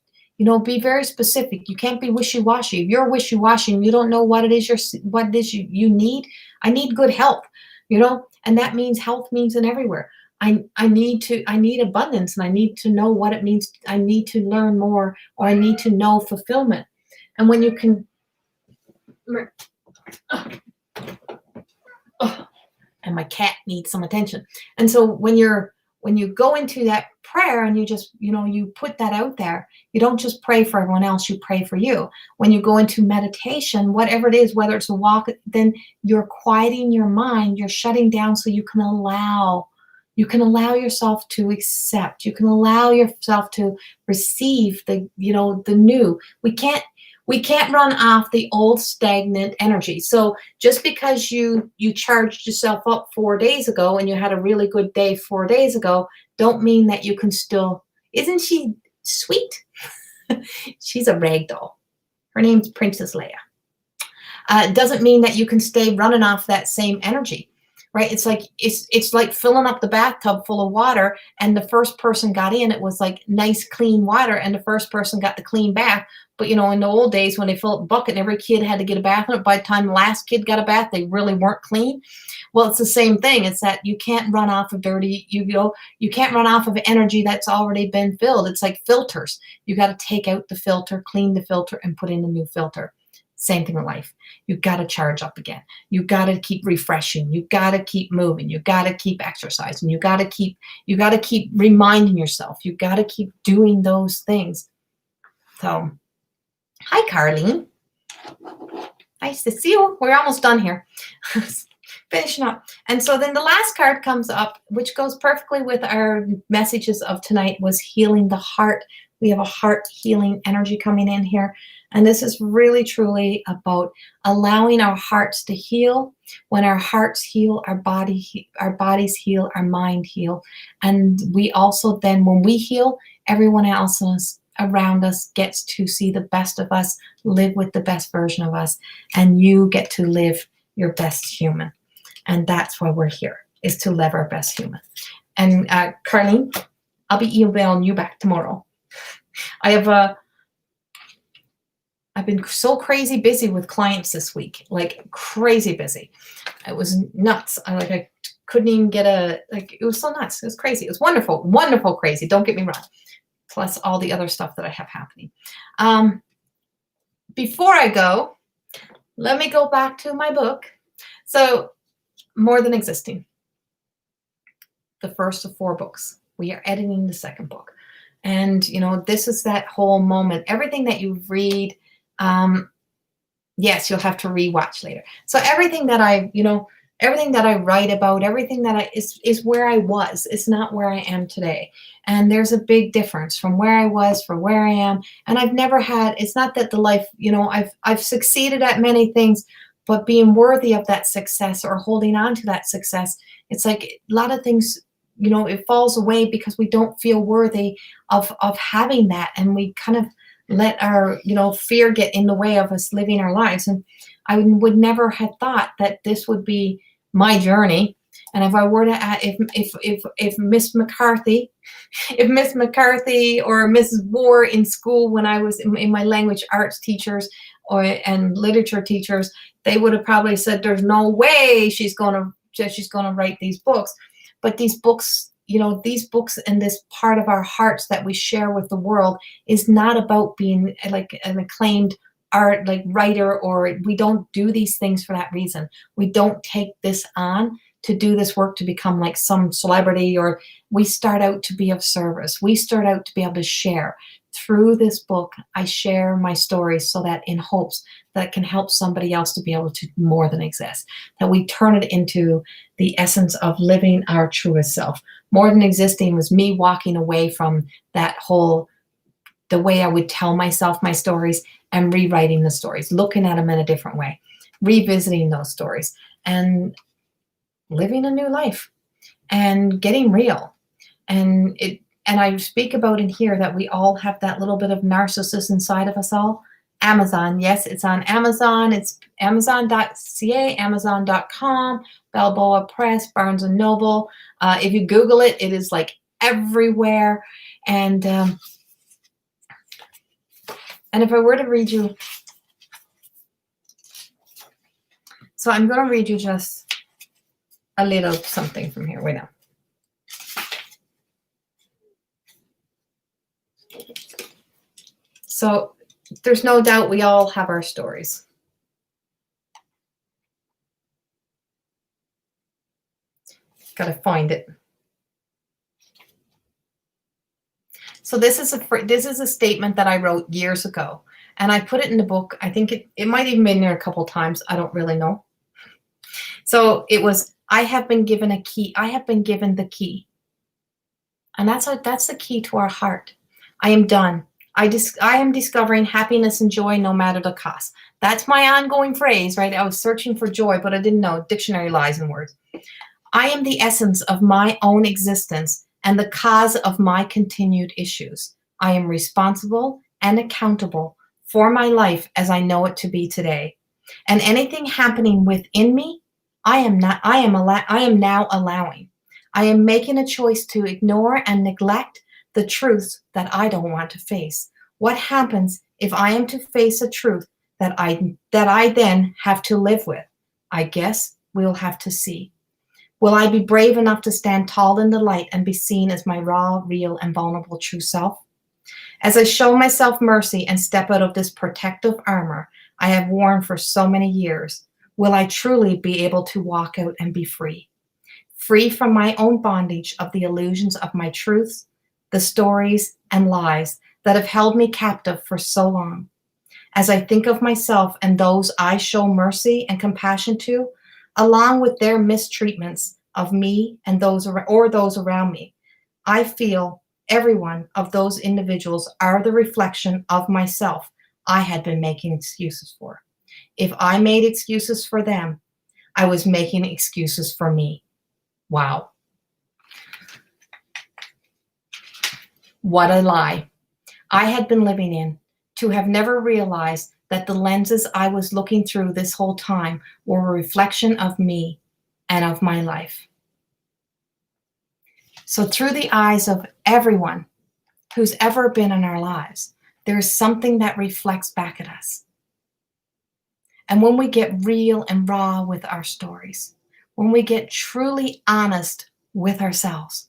Be very specific. You can't be wishy-washy. If you're wishy-washy and you don't know what it is you need, I need good health, and that means health means in everywhere. I need abundance, and I need to know what it means. I need to learn more, or I need to know fulfillment. And when you can, and my cat needs some attention. And so when you go into that prayer and you just, you put that out there, you don't just pray for everyone else, you pray for you. When you go into meditation, whatever it is, whether it's a walk, then you're quieting your mind, you're shutting down so you can allow yourself to accept, you can allow yourself to receive the new. We can't run off the old stagnant energy. So just because you charged yourself up 4 days ago and you had a really good day 4 days ago, don't mean that you can still. Isn't she sweet? She's a rag doll. Her name's Princess Leia. Doesn't mean that you can stay running off that same energy, right? It's like filling up the bathtub full of water, and the first person got in, it was like nice clean water, and the first person got the clean bath. But in the old days when they fill up a bucket and every kid had to get a bath in it, by the time the last kid got a bath, they really weren't clean. Well, it's the same thing. It's that you can't run off of dirty, you can't run off of energy that's already been filled. It's like filters. You got to take out the filter, clean the filter, and put in a new filter. Same thing in life. You got to charge up again. You got to keep refreshing. You got to keep moving. You got to keep exercising. You got to keep reminding yourself. You got to keep doing those things. So, hi, Carlene. Nice to see you. We're almost done here. Finishing up. And so then the last card comes up, which goes perfectly with our messages of tonight, was healing the heart. We have a heart healing energy coming in here. And this is really, truly about allowing our hearts to heal. When our hearts heal, our bodies heal, our mind heal. And we also then, when we heal, everyone else around us gets to see the best of us, live with the best version of us, and you get to live your best human. And that's why we're here, is to live our best human. And Carlene, I'll be emailing you back tomorrow. I've been so crazy busy with clients this week, like crazy busy. It was nuts. I couldn't even get it was so nuts. It was crazy. It was wonderful, wonderful, crazy. Don't get me wrong. Plus all the other stuff that I have happening. Before I go, let me go back to my book. So, More Than Existing, the first of 4 books. We are editing the second book. And, this is that whole moment. Everything that you read, yes, you'll have to rewatch later. So everything that everything that I write about, everything that is where I was. It's not where I am today. And there's a big difference from where I was for where I am. And I've never had, it's not that the life, I've succeeded at many things, but being worthy of that success or holding on to that success, it's like a lot of things, it falls away because we don't feel worthy of having that. And we kind of let our, fear get in the way of us living our lives. And I would never have thought that this would be my journey. And if I were to add, if Miss McCarthy or Mrs. Moore in school when I was in my language arts teachers, and literature teachers, they would have probably said, there's no way she's going to write these books. But these books, these books and this part of our hearts that we share with the world is not about being like an acclaimed art like writer, or we don't do these things for that reason. We don't take this on to do this work to become like some celebrity, or we start out to be of service. We start out to be able to share. Through this book, I share my stories so that in hopes that it can help somebody else to be able to more than exist, that we turn it into the essence of living our truest self. More than existing was me walking away from that whole, the way I would tell myself my stories, and rewriting the stories, looking at them in a different way, revisiting those stories, and living a new life and getting real. And I speak about in here that we all have that little bit of narcissist inside of us all. Amazon, yes, it's on Amazon. It's amazon.ca, amazon.com, Balboa Press, Barnes and Noble. If you Google it, it is like everywhere. And if I were to read you, so I'm going to read you just a little something from here. Wait now. So there's no doubt we all have our stories. Got to find it. So this is a statement that I wrote years ago, and I put it in the book. I think it might even been there a couple times. I don't really know. So it was, I have been given a key. I have been given the key. And that's the key to our heart. I am done. I am discovering happiness and joy no matter the cost. That's my ongoing phrase, right? I was searching for joy, but I didn't know. Dictionary lies in words. I am the essence of my own existence and the cause of my continued issues. I am responsible and accountable for my life as I know it to be today. And anything happening within me, I am now allowing. I am making a choice to ignore and neglect the truths that I don't want to face. What happens if I am to face a truth that I then have to live with? I guess we'll have to see. Will I be brave enough to stand tall in the light and be seen as my raw, real, and vulnerable true self? As I show myself mercy and step out of this protective armor I have worn for so many years, will I truly be able to walk out and be free? Free from my own bondage of the illusions of my truths, the stories and lies that have held me captive for so long. As I think of myself and those I show mercy and compassion to, along with their mistreatments of me and those around me, I feel every one of those individuals are the reflection of myself I had been making excuses for. If I made excuses for them, I was making excuses for me. Wow. What a lie I had been living in, to have never realized that the lenses I was looking through this whole time were a reflection of me and of my life. So through the eyes of everyone who's ever been in our lives, there is something that reflects back at us. And when we get real and raw with our stories, when we get truly honest with ourselves,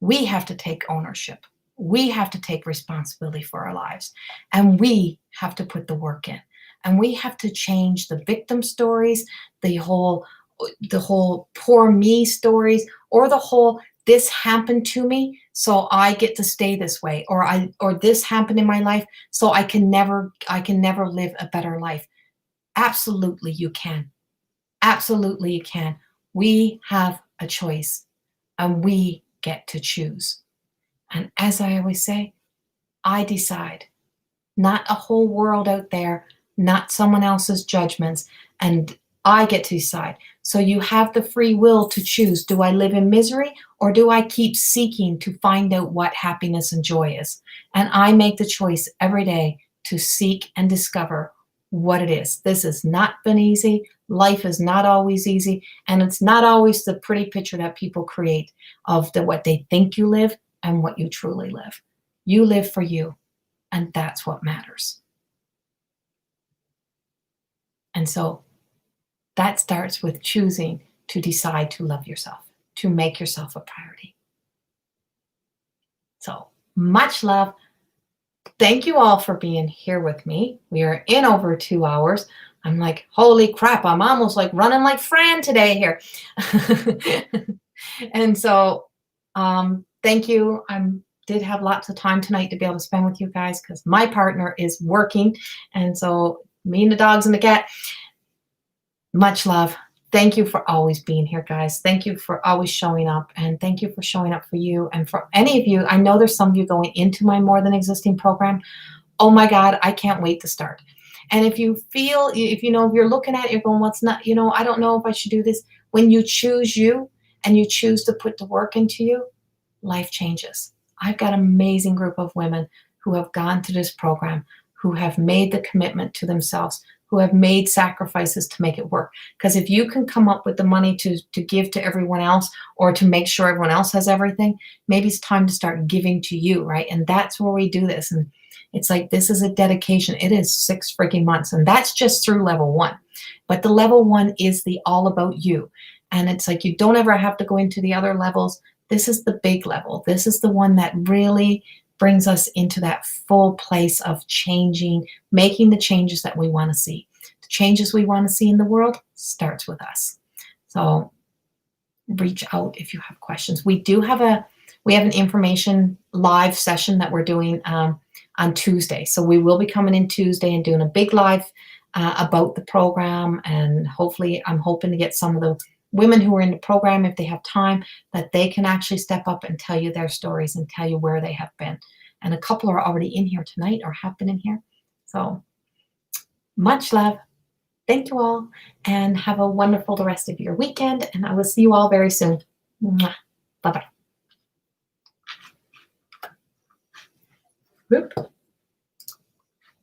we have to take ownership. We have to take responsibility for our lives, and we have to put the work in, and we have to change the victim stories, the whole poor me stories, or the whole this happened to me so I get to stay this way, or this happened in my life so I can never live a better life. Absolutely you can. Absolutely you can. We have a choice, and we get to choose. And as I always say, I decide, not a whole world out there, not someone else's judgments, and I get to decide. So you have the free will to choose. Do I live in misery, or do I keep seeking to find out what happiness and joy is? And I make the choice every day to seek and discover what it is. This has not been easy. Life is not always easy, and it's not always the pretty picture that people create of what they think you live and what you truly live. You live for you, and that's what matters. And so that starts with choosing to decide to love yourself, to make yourself a priority. So much love. Thank you all for being here with me. We are in over 2 hours. I'm like, holy crap, I'm almost like running like Fran today here. And so thank you. I did have lots of time tonight to be able to spend with you guys because my partner is working. And so me and the dogs and the cat, much love. Thank you for always being here, guys. Thank you for always showing up. And thank you for showing up for you. And for any of you, I know there's some of you going into my More Than Existing program. Oh my God, I can't wait to start. And if you feel, if you're looking at it, you're going, what's not, I don't know if I should do this. When you choose you and you choose to put the work into you, life changes. I've got an amazing group of women who have gone through this program, who have made the commitment to themselves, who have made sacrifices to make it work. Because if you can come up with the money to give to everyone else or to make sure everyone else has everything, maybe it's time to start giving to you, right? And that's where we do this. And it's like, this is a dedication. It is 6 freaking months. And that's just through level 1. But the level 1 is the all about you. And it's like, you don't ever have to go into the other levels. This is the big level. This is the one that really brings us into that full place of changing, making the changes that we want to see. The changes we want to see in the world starts with us. So reach out if you have questions. We have an information live session that we're doing on Tuesday. So we will be coming in Tuesday and doing a big live about the program. And hopefully, I'm hoping to get some of the women who are in the program, if they have time, that they can actually step up and tell you their stories and tell you where they have been. And a couple are already in here tonight or have been in here. So much love. Thank you all and have a wonderful the rest of your weekend. And I will see you all very soon. Bye-bye.